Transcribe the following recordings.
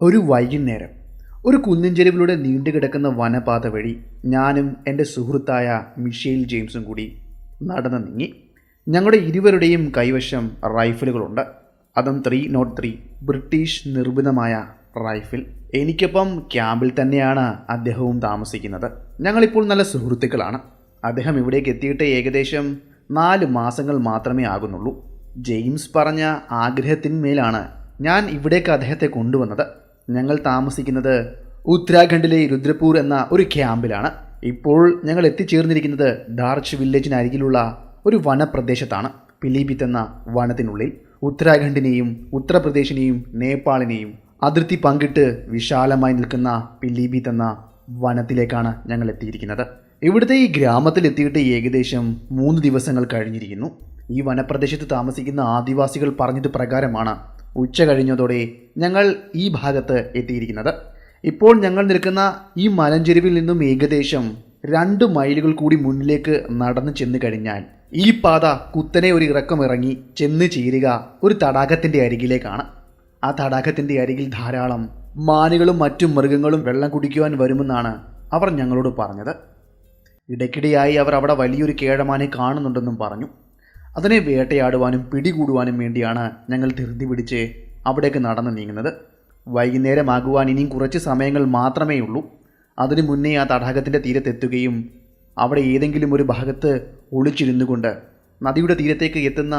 ഒരു വൈകുന്നേരം ഒരു കുന്നിൻ ചെരുവിലൂടെ നീണ്ടുകിടക്കുന്ന വനപാത വഴി ഞാനും എൻ്റെ സുഹൃത്തായ മിഷേൽ ജെയിംസും കൂടി നടന്നു നീങ്ങി. ഞങ്ങളുടെ ഇരുവരുടെയും കൈവശം റൈഫിലുകളുണ്ട്. അതും 303 ബ്രിട്ടീഷ് നിർമ്മിതമായ റൈഫിൽ. എനിക്കൊപ്പം ക്യാമ്പിൽ തന്നെയാണ് അദ്ദേഹവും താമസിക്കുന്നത്. ഞങ്ങളിപ്പോൾ നല്ല സുഹൃത്തുക്കളാണ്. അദ്ദേഹം ഇവിടേക്ക് എത്തിയിട്ട് ഏകദേശം 4 മാസങ്ങൾ മാത്രമേ ആകുന്നുള്ളൂ. ജെയിംസ് പറഞ്ഞ ആഗ്രഹത്തിന്മേലാണ് ഞാൻ ഇവിടേക്ക് അദ്ദേഹത്തെ കൊണ്ടുവന്നത്. ഞങ്ങൾ താമസിക്കുന്നത് ഉത്തരാഖണ്ഡിലെ രുദ്രപൂർ എന്ന ഒരു ക്യാമ്പിലാണ്. ഇപ്പോൾ ഞങ്ങൾ എത്തിച്ചേർന്നിരിക്കുന്നത് ഡാർച്ച് വില്ലേജിനരികിലുള്ള ഒരു വനപ്രദേശത്താണ്. പിലിഭിത്ത് എന്ന വനത്തിനുള്ളിൽ ഉത്തരാഖണ്ഡിനെയും ഉത്തർപ്രദേശിനെയും നേപ്പാളിനെയും അതിർത്തി പങ്കിട്ട് വിശാലമായി നിൽക്കുന്ന പിലിഭിത്ത് എന്ന വനത്തിലേക്കാണ് ഞങ്ങൾ എത്തിയിരിക്കുന്നത്. ഇവിടുത്തെ ഈ ഗ്രാമത്തിൽ എത്തിയിട്ട് ഏകദേശം 3 ദിവസങ്ങൾ കഴിഞ്ഞിരിക്കുന്നു. ഈ വനപ്രദേശത്ത് താമസിക്കുന്ന ആദിവാസികൾ പറഞ്ഞത് പ്രകാരമാണ് ഉച്ച കഴിഞ്ഞതോടെ ഞങ്ങൾ ഈ ഭാഗത്ത് എത്തിയിരിക്കുന്നത്. ഇപ്പോൾ ഞങ്ങൾ നിൽക്കുന്ന ഈ മലഞ്ചെരുവിൽ നിന്നും ഏകദേശം 2 മൈലുകൾ കൂടി മുന്നിലേക്ക് നടന്നു ചെന്ന് കഴിഞ്ഞാൽ ഈ പാത കുത്തനെ ഒരു ഇറക്കം ഇറങ്ങി ചെന്ന് ചേരുക ഒരു തടാകത്തിൻ്റെ അരികിലേക്കാണ്. ആ തടാകത്തിൻ്റെ അരികിൽ ധാരാളം മാനുകളും മറ്റു മൃഗങ്ങളും വെള്ളം കുടിക്കുവാൻ വരുമെന്നാണ് അവർ ഞങ്ങളോട് പറഞ്ഞത്. ഇടയ്ക്കിടെയായി അവർ അവിടെ വലിയൊരു കേഴമാനെ കാണുന്നുണ്ടെന്നും പറഞ്ഞു. അതിനെ വേട്ടയാടുവാനും പിടികൂടുവാനും വേണ്ടിയാണ് ഞങ്ങൾ ധൃതി പിടിച്ച് അവിടേക്ക് നടന്നു നീങ്ങുന്നത്. വൈകുന്നേരമാകുവാൻ ഇനിയും കുറച്ച് സമയങ്ങൾ മാത്രമേ ഉള്ളൂ. അതിനു മുന്നേ ആ തടാകത്തിൻ്റെ തീരത്തെത്തുകയും അവിടെ ഏതെങ്കിലും ഒരു ഭാഗത്ത് ഒളിച്ചിരുന്നു കൊണ്ട് നദിയുടെ തീരത്തേക്ക് എത്തുന്ന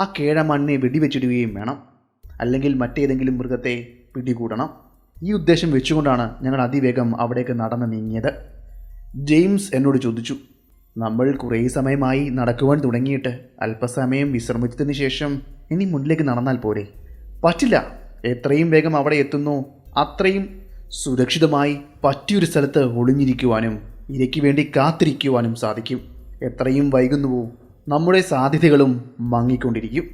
ആ കേഴമാനിനെ വെടിവെച്ചിടുകയും വേണം. അല്ലെങ്കിൽ മറ്റേതെങ്കിലും മൃഗത്തെ പിടികൂടണം. ഈ ഉദ്ദേശം വെച്ചുകൊണ്ടാണ് ഞങ്ങൾ അതിവേഗം അവിടേക്ക് നടന്നു നീങ്ങിയത്. ജെയിംസ് എന്നോട് ചോദിച്ചു, നമ്മൾ കുറേ സമയമായി നടക്കുവാൻ തുടങ്ങിയിട്ട് അല്പസമയം വിശ്രമിച്ചതിന് ശേഷം ഇനി മുന്നിലേക്ക് നടന്നാൽ പോരെ? പറ്റില്ല. എത്രയും വേഗം അവിടെ എത്തുന്നു അത്രയും സുരക്ഷിതമായി പറ്റിയൊരു സ്ഥലത്ത് ഒളിഞ്ഞിരിക്കുവാനും ഇരയ്ക്ക് വേണ്ടി കാത്തിരിക്കുവാനും സാധിക്കും. എത്രയും വൈകുന്നുവോ നമ്മുടെ സാധ്യതകളും മങ്ങിക്കൊണ്ടിരിക്കും.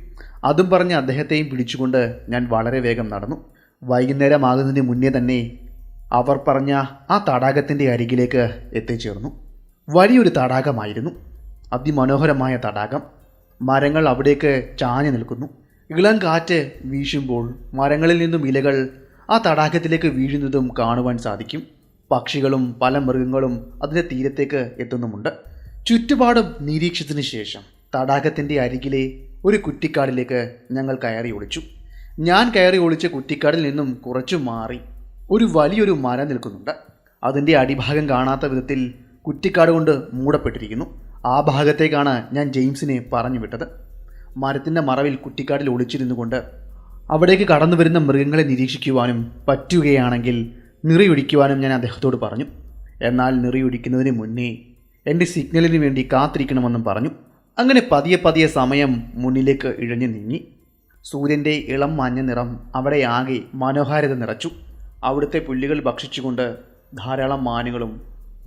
അതും പറഞ്ഞ് അദ്ദേഹത്തെയും പിടിച്ചുകൊണ്ട് ഞാൻ വളരെ വേഗം നടന്നു. വൈകുന്നേരമാകുന്നതിന് മുന്നേ തന്നെ അവർ പറഞ്ഞ ആ തടാകത്തിൻ്റെ അരികിലേക്ക് എത്തിച്ചേർന്നു. വലിയൊരു തടാകമായിരുന്നു. അതിമനോഹരമായ തടാകം. മരങ്ങൾ അവിടേക്ക് ചാഞ്ഞു നിൽക്കുന്നു. ഇളം കാറ്റ് വീശുമ്പോൾ മരങ്ങളിൽ നിന്നും ഇലകൾ ആ തടാകത്തിലേക്ക് വീഴുന്നതും കാണുവാൻ സാധിക്കും. പക്ഷികളും പല മൃഗങ്ങളും അതിൻ്റെ തീരത്തേക്ക് എത്തുന്നുമുണ്ട്. ചുറ്റുപാടും നിരീക്ഷിച്ചതിന് ശേഷം തടാകത്തിൻ്റെ അരികിലെ ഒരു കുറ്റിക്കാടിലേക്ക് ഞങ്ങൾ കയറി ഒളിച്ചു. ഞാൻ കയറി ഒളിച്ച കുറ്റിക്കാടിൽ നിന്നും കുറച്ചു മാറി ഒരു വലിയൊരു മരം നിൽക്കുന്നുണ്ട്. അതിൻ്റെ അടിഭാഗം കാണാത്ത വിധത്തിൽ കുറ്റിക്കാട് കൊണ്ട് മൂടപ്പെട്ടിരിക്കുന്നു. ആ ഭാഗത്തേക്കാണ് ഞാൻ ജെയിംസിനെ പറഞ്ഞു വിട്ടത്. മരത്തിൻ്റെ മറവിൽ കുറ്റിക്കാടിൽ ഒളിച്ചിരുന്നു കൊണ്ട് അവിടേക്ക് കടന്നു വരുന്ന മൃഗങ്ങളെ നിരീക്ഷിക്കുവാനും പറ്റുകയാണെങ്കിൽ നിറയൊഴിക്കുവാനും ഞാൻ അദ്ദേഹത്തോട് പറഞ്ഞു. എന്നാൽ നിറയൊഴിക്കുന്നതിന് മുന്നേ എൻ്റെ സിഗ്നലിന് വേണ്ടി കാത്തിരിക്കണമെന്നും പറഞ്ഞു. അങ്ങനെ പതിയെ പതിയെ സമയം മുന്നിലേക്ക് ഇഴഞ്ഞു നീങ്ങി. സൂര്യൻ്റെ ഇളം മഞ്ഞ നിറം അവിടെ ആകെ മനോഹാരിത നിറച്ചു. അവിടുത്തെ പുല്ലുകൾ ഭക്ഷിച്ചുകൊണ്ട് ധാരാളം മാനുകളും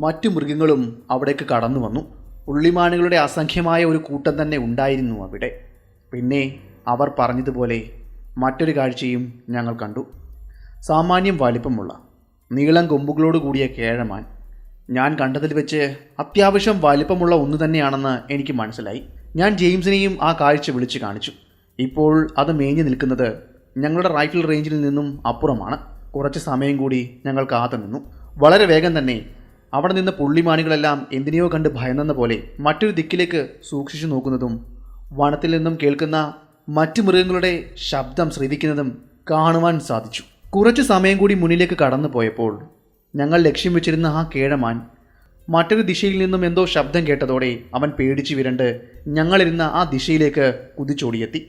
മറ്റു മൃഗങ്ങളും അവിടേക്ക് കടന്നു വന്നു. പുള്ളിമാനുകളുടെ അസംഖ്യമായ ഒരു കൂട്ടം തന്നെ ഉണ്ടായിരുന്നു അവിടെ. പിന്നെ അവർ പറഞ്ഞതുപോലെ മറ്റൊരു കാഴ്ചയും ഞങ്ങൾ കണ്ടു. സാമാന്യം വലിപ്പമുള്ള നീളം കൊമ്പുകളോട് കൂടിയ കേഴമാൻ. ഞാൻ കണ്ടതിൽ വെച്ച് അത്യാവശ്യം വലിപ്പമുള്ള ഒന്ന് തന്നെയാണെന്ന് എനിക്ക് മനസ്സിലായി. ഞാൻ ജെയിംസിനെയും ആ കാഴ്ച വിളിച്ചു കാണിച്ചു. ഇപ്പോൾ അത് മേഞ്ഞു നിൽക്കുന്നത് ഞങ്ങളുടെ റൈഫിൾ റേഞ്ചിൽ നിന്നും അപ്പുറമാണ്. കുറച്ച് സമയം കൂടി ഞങ്ങൾ കാത്തു നിന്നു. വളരെ വേഗം തന്നെ അവിടെ നിന്ന് പുള്ളിമാനുകളെല്ലാം എന്തിനെയോ കണ്ട് ഭയന്നെന്ന പോലെ മറ്റൊരു ദിക്കിലേക്ക് സൂക്ഷിച്ചു നോക്കുന്നതും വനത്തിൽ നിന്നും കേൾക്കുന്ന മറ്റു മൃഗങ്ങളുടെ ശബ്ദം ശ്രദ്ധിക്കുന്നതും കാണുവാൻ സാധിച്ചു. കുറച്ച് സമയം കൂടി മുന്നിലേക്ക് കടന്നു പോയപ്പോൾ ഞങ്ങൾ ലക്ഷ്യം വെച്ചിരുന്ന ആ കേഴമാൻ മറ്റൊരു ദിശയിൽ നിന്നും എന്തോ ശബ്ദം കേട്ടതോടെ അവൻ പേടിച്ചു വിരണ്ട് ഞങ്ങളിരുന്ന ആ ദിശയിലേക്ക് കുതിച്ചോടിയെത്തി.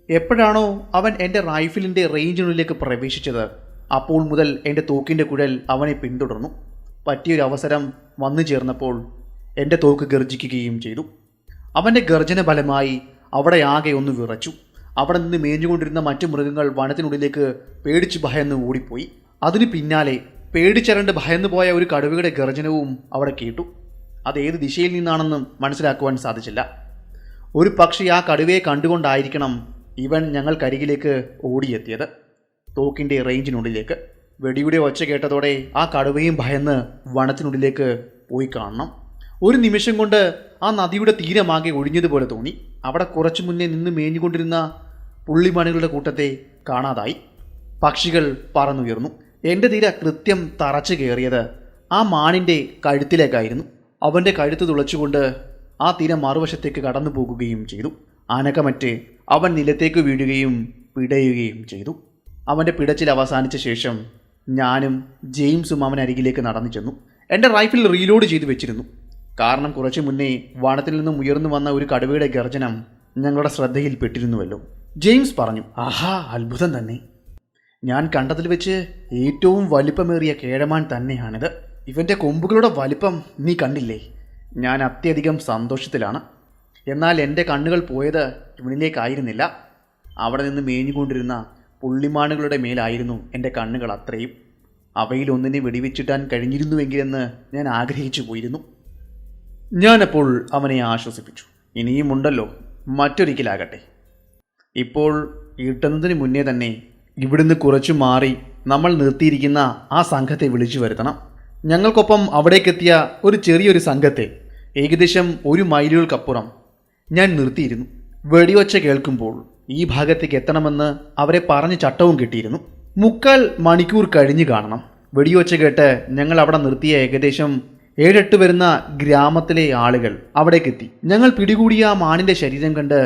എപ്പോഴാണോ അവൻ എൻ്റെ റൈഫിലിൻ്റെ റേഞ്ചിനുള്ളിലേക്ക് പ്രവേശിച്ചത് അപ്പോൾ മുതൽ എൻ്റെ തോക്കിൻ്റെ കുഴൽ അവനെ പിന്തുടർന്നു. പറ്റിയൊരു അവസരം വന്നു ചേർന്നപ്പോൾ എൻ്റെ തോക്ക് ഗർജിക്കുകയും ചെയ്തു. അവൻ്റെ ഗർജന ഫലമായി അവിടെ ആകെ ഒന്ന് വിറച്ചു. അവിടെ നിന്ന് മേഞ്ഞുകൊണ്ടിരുന്ന മറ്റു മൃഗങ്ങൾ വനത്തിനുള്ളിലേക്ക് പേടിച്ച് ഭയന്ന് ഓടിപ്പോയി. അതിന് പിന്നാലെ പേടിച്ചരണ്ട് ഭയന്നു പോയ ഒരു കടുവയുടെ ഗർജനവും അവിടെ കേട്ടു. അതേത് ദിശയിൽ നിന്നാണെന്നും മനസ്സിലാക്കുവാൻ സാധിച്ചില്ല. ഒരു പക്ഷേ ആ കടുവയെ കണ്ടുകൊണ്ടായിരിക്കണം ഇവൻ ഞങ്ങൾക്കരികിലേക്ക് ഓടിയെത്തിയത്. തോക്കിൻ്റെ റേഞ്ചിനുള്ളിലേക്ക് വെടിയുടെ ഒച്ച കേട്ടതോടെ ആ കടുവയും ഭയന്ന് വനത്തിനുള്ളിലേക്ക് പോയി കാണണം. ഒരു നിമിഷം കൊണ്ട് ആ നദിയുടെ തീരമാകെ ഒഴിഞ്ഞതുപോലെ തോന്നി. അവിടെ കുറച്ചു മുന്നേ നിന്ന് മേഞ്ഞുകൊണ്ടിരുന്ന പുള്ളിമാനുകളുടെ കൂട്ടത്തെ കാണാതായി. പക്ഷികൾ പറന്നുയർന്നു. എൻ്റെ തിര കൃത്യം തറച്ചു കയറിയത് ആ മാനിൻ്റെ കഴുത്തിലേക്കായിരുന്നു. അവൻ്റെ കഴുത്ത് തുളച്ചുകൊണ്ട് ആ തിര മറുവശത്തേക്ക് കടന്നു പോകുകയും ചെയ്തു. അനക്കമറ്റ് അവൻ നിലത്തേക്ക് വീഴുകയും പിടയുകയും ചെയ്തു. അവൻ്റെ പിടച്ചിൽ അവസാനിച്ച ശേഷം ഞാനും ജെയിംസും അവനരികിലേക്ക് നടന്നു ചെന്നു. എൻ്റെ റൈഫിൾ റീലോഡ് ചെയ്തു വെച്ചിരുന്നു. കാരണം കുറച്ചു മുന്നേ വനത്തിൽ നിന്നും ഉയർന്നു വന്ന ഒരു കടുവയുടെ ഗർജനം ഞങ്ങളുടെ ശ്രദ്ധയിൽപ്പെട്ടിരുന്നുവല്ലോ. ജെയിംസ് പറഞ്ഞു, ആഹാ, അത്ഭുതം തന്നെ. ഞാൻ കണ്ടതിൽ വെച്ച് ഏറ്റവും വലിപ്പമേറിയ കേഴമാൻ തന്നെയാണിത്. ഇവൻ്റെ കൊമ്പുകളുടെ വലിപ്പം നീ കണ്ടില്ലേ? ഞാൻ അത്യധികം സന്തോഷത്തിലാണ്. എന്നാൽ എൻ്റെ കണ്ണുകൾ പോയത് ഇവനിലേക്കായിരുന്നില്ല. അവിടെ നിന്ന് മേഞ്ഞുകൊണ്ടിരുന്ന പുള്ളിമാനുകളുടെ മേലായിരുന്നു എൻ്റെ കണ്ണുകൾ അത്രയും. അവയിലൊന്നിനെ വെടിവെച്ചിട്ടാൻ കഴിഞ്ഞിരുന്നുവെങ്കിലെന്ന് ഞാൻ ആഗ്രഹിച്ചു പോയിരുന്നു. ഞാനപ്പോൾ അവനെ ആശ്വസിപ്പിച്ചു. ഇനിയുമുണ്ടല്ലോ, മറ്റൊരിക്കലാകട്ടെ. ഇപ്പോൾ ഇരുട്ടുന്നതിന് മുന്നേ തന്നെ ഇവിടുന്ന് കുറച്ചു മാറി നമ്മൾ നിർത്തിയിരിക്കുന്ന ആ സംഘത്തെ വിളിച്ചു വരുത്തണം. ഞങ്ങൾക്കൊപ്പം അവിടേക്കെത്തിയ ഒരു ചെറിയൊരു സംഘത്തെ ഏകദേശം 1 മൈലുകൾക്കപ്പുറം ഞാൻ നിർത്തിയിരുന്നു. വെടിവെച്ച കേൾക്കുമ്പോൾ ഈ ഭാഗത്തേക്ക് എത്തണമെന്ന് അവരെ പറഞ്ഞ് ചട്ടവും കിട്ടിയിരുന്നു. 3/4 മണിക്കൂർ കഴിഞ്ഞ് കാണണം. വെടിവെച്ച കേട്ട് ഞങ്ങൾ അവിടെ നിർത്തിയ ഏകദേശം 7-8 വരുന്ന ഗ്രാമത്തിലെ ആളുകൾ അവിടേക്കെത്തി. ഞങ്ങൾ പിടികൂടിയ ആ മാനിൻ്റെ ശരീരം കണ്ട്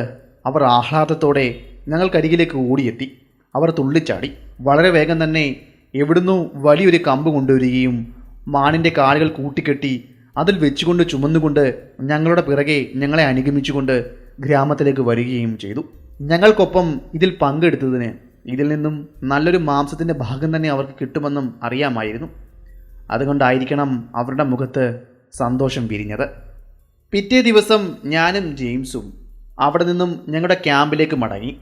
അവർ ആഹ്ലാദത്തോടെ ഞങ്ങൾക്കരികിലേക്ക് ഓടിയെത്തി. അവർ തുള്ളിച്ചാടി. വളരെ വേഗം തന്നെ എവിടുന്നോ വലിയൊരു കമ്പ് കൊണ്ടുവരികയും മാനിൻ്റെ കാലുകൾ കൂട്ടിക്കെട്ടി അതിൽ വെച്ചുകൊണ്ട് ചുമന്നുകൊണ്ട് ഞങ്ങളുടെ പിറകെ ഞങ്ങളെ അനുഗമിച്ചുകൊണ്ട് ഗ്രാമത്തിലേക്ക് വരികയും ചെയ്തു. ഞങ്ങൾക്കൊപ്പം ഇതിൽ പങ്കെടുത്തതിന് ഇതിൽ നിന്നും നല്ലൊരു മാംസത്തിൻ്റെ ഭാഗം തന്നെ അവർക്ക് കിട്ടുമെന്നും അറിയാമായിരുന്നു. അതുകൊണ്ടായിരിക്കണം അവരുടെ മുഖത്ത് സന്തോഷം വിരിഞ്ഞത്. പിറ്റേ ദിവസം ഞാനും ജെയിംസും അവിടെ നിന്നും ഞങ്ങളുടെ ക്യാമ്പിലേക്ക് മടങ്ങി.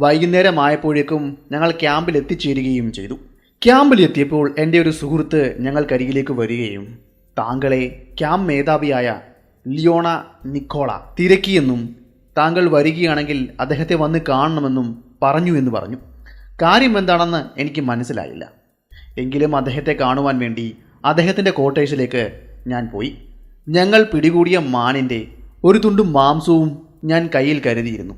വൈകുന്നേരമായപ്പോഴേക്കും ഞങ്ങൾ ക്യാമ്പിൽ എത്തിച്ചേരുകയും ചെയ്തു. ക്യാമ്പിൽ എത്തിയപ്പോൾ എൻ്റെ ഒരു സുഹൃത്ത് ഞങ്ങൾക്കരികിലേക്ക് വരികയും താങ്കളെ ക്യാമ്പ് മേധാവിയായ ലിയോണ നിക്കോള തിരക്കിയെന്നും താങ്കൾ വരികയാണെങ്കിൽ അദ്ദേഹത്തെ വന്ന് കാണണമെന്നും പറഞ്ഞു എന്ന് പറഞ്ഞു. കാര്യം എന്താണെന്ന് എനിക്ക് മനസ്സിലായില്ല. എങ്കിലും അദ്ദേഹത്തെ കാണുവാൻ വേണ്ടി അദ്ദേഹത്തിൻ്റെ ക്വാർട്ടേഴ്സിലേക്ക് ഞാൻ പോയി. ഞങ്ങൾ പിടികൂടിയ മാനിൻ്റെ ഒരു തുണ്ട് മാംസവും ഞാൻ കയ്യിൽ കരുതിയിരുന്നു.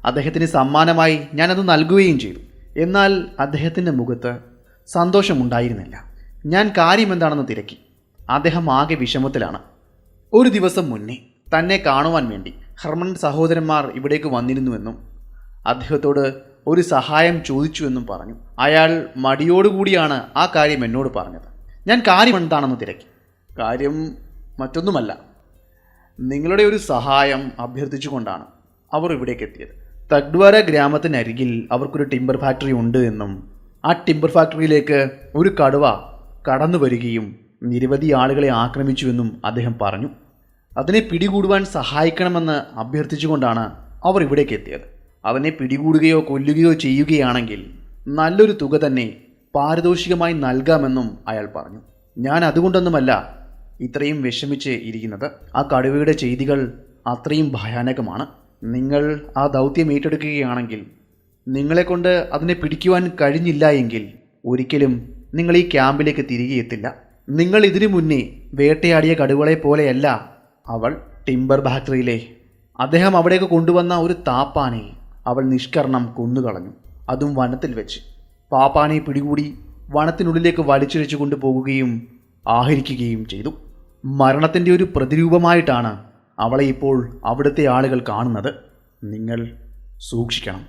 അദ്ദേഹത്തിന് സമ്മാനമായി ഞാനത് നൽകുകയും ചെയ്തു. എന്നാൽ അദ്ദേഹത്തിൻ്റെ മുഖത്ത് സന്തോഷമുണ്ടായിരുന്നില്ല. ഞാൻ കാര്യമെന്താണെന്ന് തിരക്കി. അദ്ദേഹം ആകെ വിഷമത്തിലാണ്. ഒരു ദിവസം മുന്നേ തന്നെ കാണുവാൻ വേണ്ടി ഹെർമൻ സഹോദരന്മാർ ഇവിടേക്ക് വന്നിരുന്നുവെന്നും അദ്ദേഹത്തോട് ഒരു സഹായം ചോദിച്ചുവെന്നും പറഞ്ഞു. അയാൾ മടിയോടുകൂടിയാണ് ആ കാര്യം എന്നോട് പറഞ്ഞത്. ഞാൻ കാര്യം എന്താണെന്ന് തിരക്കി. കാര്യം മറ്റൊന്നുമല്ല, നിങ്ങളുടെ ഒരു സഹായം അഭ്യർത്ഥിച്ചുകൊണ്ടാണ് അവർ ഇവിടേക്ക് എത്തിയത്. തഗ്വാര ഗ്രാമത്തിനരികിൽ അവർക്കൊരു ടിമ്പർ ഫാക്ടറി ഉണ്ട് എന്നും ആ ടിമ്പർ ഫാക്ടറിയിലേക്ക് ഒരു കടുവ കടന്നു വരികയും നിരവധി ആളുകളെ ആക്രമിച്ചുവെന്നും അദ്ദേഹം പറഞ്ഞു. അതിനെ പിടികൂടുവാൻ സഹായിക്കണമെന്ന് അഭ്യർത്ഥിച്ചുകൊണ്ടാണ് അവർ ഇവിടേക്ക് എത്തിയത്. അവനെ പിടികൂടുകയോ കൊല്ലുകയോ ചെയ്യുകയാണെങ്കിൽ നല്ലൊരു തുക തന്നെ പാരിതോഷികമായി നൽകാമെന്നും അയാൾ പറഞ്ഞു. ഞാൻ അതുകൊണ്ടൊന്നുമല്ല ഇത്രയും വിഷമിച്ച് ഇരിക്കുന്നത്. ആ കടുവയുടെ ചെയ്തികൾ അത്രയും ഭയാനകമാണ്. നിങ്ങൾ ആ ദൗത്യം ഏറ്റെടുക്കുകയാണെങ്കിൽ നിങ്ങളെക്കൊണ്ട് അതിനെ പിടിക്കുവാൻ കഴിഞ്ഞില്ല എങ്കിൽ ഒരിക്കലും നിങ്ങൾ ഈ ക്യാമ്പിലേക്ക് തിരികെ എത്തില്ല. നിങ്ങൾ ഇതിനു മുന്നേ വേട്ടയാടിയ കടുവകളെ പോലെയല്ല അവൾ. ടിമ്പർ ഫാക്ടറിയിലെ അദ്ദേഹം അവിടേക്ക് കൊണ്ടുവന്ന ഒരു താപ്പാനെ അവൾ നിഷ്കരണം കൊന്നുകളഞ്ഞു. അതും വനത്തിൽ വെച്ച്. പാപ്പാനെ പിടികൂടി വനത്തിനുള്ളിലേക്ക് വലിച്ചിഴച്ചു കൊണ്ടുപോകുകയും ആഹരിക്കുകയും ചെയ്തു. മരണത്തിൻ്റെ ഒരു പ്രതിരൂപമായിട്ടാണ് അവളെ ഇപ്പോൾ അവിടുത്തെ ആളുകൾ കാണുന്നത്. നിങ്ങൾ സൂക്ഷിക്കണം.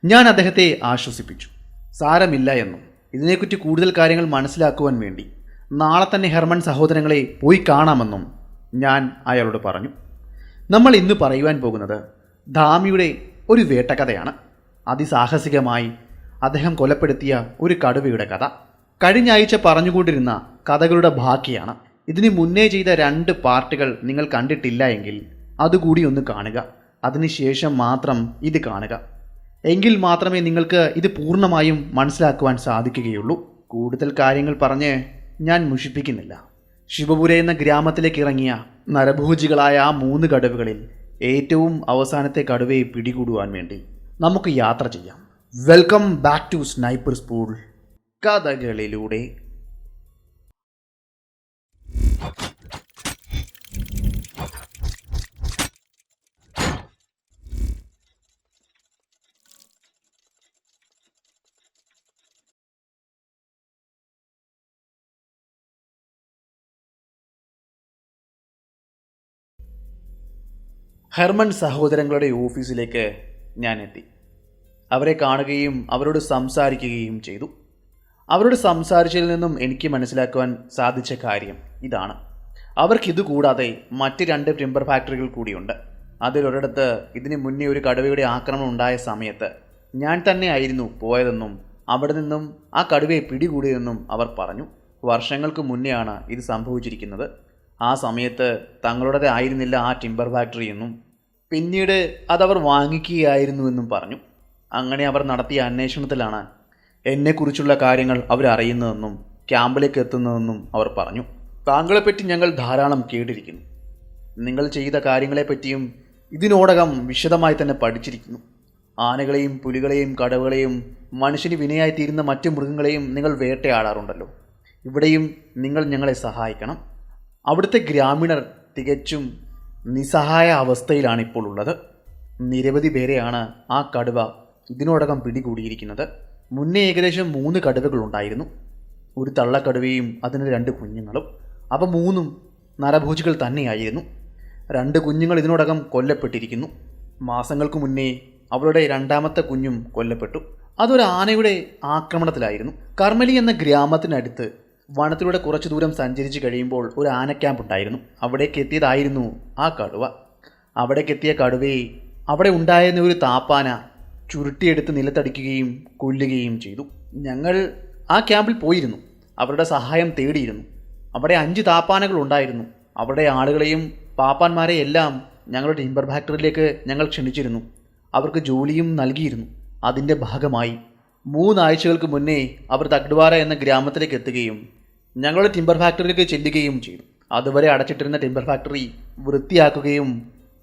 ഞാൻ അദ്ദേഹത്തെ ആശ്വസിപ്പിച്ചു. സാരമില്ല എന്നും ഇതിനെക്കുറിച്ച് കൂടുതൽ കാര്യങ്ങൾ മനസ്സിലാക്കുവാൻ വേണ്ടി നാളെ തന്നെ ഹെർമൻ സഹോദരങ്ങളെ പോയി കാണാമെന്നും ഞാൻ അയാളോട് പറഞ്ഞു. നമ്മൾ ഇന്ന് പറയുവാൻ പോകുന്നത് ധാമിയുടെ ഒരു വേട്ടക്കഥയാണ്. അതിസാഹസികമായി അദ്ദേഹം കൊലപ്പെടുത്തിയ ഒരു കടുവയുടെ കഥ. കഴിഞ്ഞ ആഴ്ച പറഞ്ഞുകൊണ്ടിരുന്ന കഥകളുടെ ബാക്കിയാണ്. ഇതിന് മുന്നേ ചെയ്ത 2 പാർട്ടുകൾ നിങ്ങൾ കണ്ടിട്ടില്ല എങ്കിൽ അതുകൂടി ഒന്ന് കാണുക. അതിനുശേഷം മാത്രം ഇത് കാണുക. എങ്കിൽ മാത്രമേ നിങ്ങൾക്ക് ഇത് പൂർണ്ണമായും മനസ്സിലാക്കുവാൻ സാധിക്കുകയുള്ളൂ. കൂടുതൽ കാര്യങ്ങൾ പറഞ്ഞ് ഞാൻ മുഷിപ്പിക്കുന്നില്ല. ശിവപുര എന്ന ഗ്രാമത്തിലേക്ക് ഇറങ്ങിയ നരഭോജികളായ ആ 3 കടുവകളിൽ ഏറ്റവും അവസാനത്തെ കടുവയെ പിടികൂടുവാൻ വേണ്ടി നമുക്ക് യാത്ര ചെയ്യാം. Welcome back to sniper spool കഥകളിലൂടെ. ഹെർമൻ സഹോദരങ്ങളുടെ ഓഫീസിലേക്ക് ഞാൻ എത്തി. അവരെ കാണുകയും അവരോട് സംസാരിക്കുകയും ചെയ്തു. അവരോട് സംസാരിച്ചതിൽ നിന്നും എനിക്ക് മനസ്സിലാക്കുവാൻ സാധിച്ച കാര്യം ഇതാണ്: അവർക്കിതുകൂടാതെ മറ്റ് 2 ടിമ്പർ ഫാക്ടറികൾ കൂടിയുണ്ട്. അതിലൊരിടത്ത് ഇതിന് മുന്നേ ഒരു കടുവയുടെ ആക്രമണം ഉണ്ടായ സമയത്ത് ഞാൻ തന്നെ ആയിരുന്നു പോയതെന്നും അവിടെ നിന്നും ആ കടുവയെ പിടികൂടിയതെന്നും അവർ പറഞ്ഞു. വർഷങ്ങൾക്ക് മുന്നെയാണ് ഇത് സംഭവിച്ചിരിക്കുന്നത്. ആ സമയത്ത് തങ്ങളുടേത് ആയിരുന്നില്ല ആ ടിമ്പർ ഫാക്ടറി എന്നും പിന്നീട് അതവർ വാങ്ങിക്കുകയായിരുന്നുവെന്നും പറഞ്ഞു. അങ്ങനെ അവർ നടത്തിയ അന്വേഷണത്തിലാണ് എന്നെക്കുറിച്ചുള്ള കാര്യങ്ങൾ അവരറിയുന്നതെന്നും ക്യാമ്പിലേക്ക് എത്തുന്നതെന്നും അവർ പറഞ്ഞു. താങ്കളെപ്പറ്റി ഞങ്ങൾ ധാരാളം കേട്ടിരിക്കുന്നു. നിങ്ങൾ ചെയ്ത കാര്യങ്ങളെപ്പറ്റിയും ഇതിനോടകം വിശദമായി തന്നെ പഠിച്ചിരിക്കുന്നു. ആനകളെയും പുലികളെയും കടുവകളെയും മനുഷ്യന് വിനയായിത്തീരുന്ന മറ്റു മൃഗങ്ങളെയും നിങ്ങൾ വേട്ടയാടാറുണ്ടല്ലോ. ഇവിടെയും നിങ്ങൾ ഞങ്ങളെ സഹായിക്കണം. അവിടുത്തെ ഗ്രാമീണർ തികച്ചും നിസ്സഹായ അവസ്ഥയിലാണ് ഇപ്പോൾ ഉള്ളത്. നിരവധി പേരെയാണ് ആ കടുവ ഇതിനോടകം പിടികൂടിയിരിക്കുന്നത്. മുന്നേ ഏകദേശം 3 കടുവകളുണ്ടായിരുന്നു. ഒരു തള്ളക്കടുവയും അതിന് 2 കുഞ്ഞുങ്ങളും. അവ 3ഉം നരഭോജികൾ തന്നെയായിരുന്നു. 2 കുഞ്ഞുങ്ങൾ ഇതിനോടകം കൊല്ലപ്പെട്ടിരിക്കുന്നു. മാസങ്ങൾക്ക് മുന്നേ അവളുടെ 2ാമത്തെ കുഞ്ഞും കൊല്ലപ്പെട്ടു. അതൊരു ആനയുടെ ആക്രമണത്തിലായിരുന്നു. കർമ്മലി എന്ന ഗ്രാമത്തിനടുത്ത് വനത്തിലൂടെ കുറച്ചു ദൂരം സഞ്ചരിച്ച് കഴിയുമ്പോൾ ഒരു ആന ക്യാമ്പ് ഉണ്ടായിരുന്നു. അവിടേക്ക് എത്തിയതായിരുന്നു ആ കടുവ. അവിടേക്കെത്തിയ കടുവയെ അവിടെ ഉണ്ടായിരുന്ന ഒരു താപ്പാന ചുരുട്ടിയെടുത്ത് നിലത്തടിക്കുകയും കൊല്ലുകയും ചെയ്തു. ഞങ്ങൾ ആ ക്യാമ്പിൽ പോയിരുന്നു. അവരുടെ സഹായം തേടിയിരുന്നു. അവിടെ 5 താപ്പാനകൾ ഉണ്ടായിരുന്നു. അവിടെ ആളുകളെയും പാപ്പാന്മാരെയെല്ലാം ഞങ്ങളുടെ ടിമ്പർ ഫാക്ടറിയിലേക്ക് ഞങ്ങൾ ക്ഷണിച്ചിരുന്നു. അവർക്ക് ജോലിയും നൽകിയിരുന്നു. അതിൻ്റെ ഭാഗമായി 3 ആഴ്ചകൾക്ക് മുന്നേ അവർ തഗ്ഡ്വാര എന്ന ഗ്രാമത്തിലേക്ക് എത്തുകയും ഞങ്ങളുടെ ടിമ്പർ ഫാക്ടറിയിലേക്ക് ചെല്ലുകയും ചെയ്തു. അതുവരെ അടച്ചിട്ടിരുന്ന ടിമ്പർ ഫാക്ടറി വൃത്തിയാക്കുകയും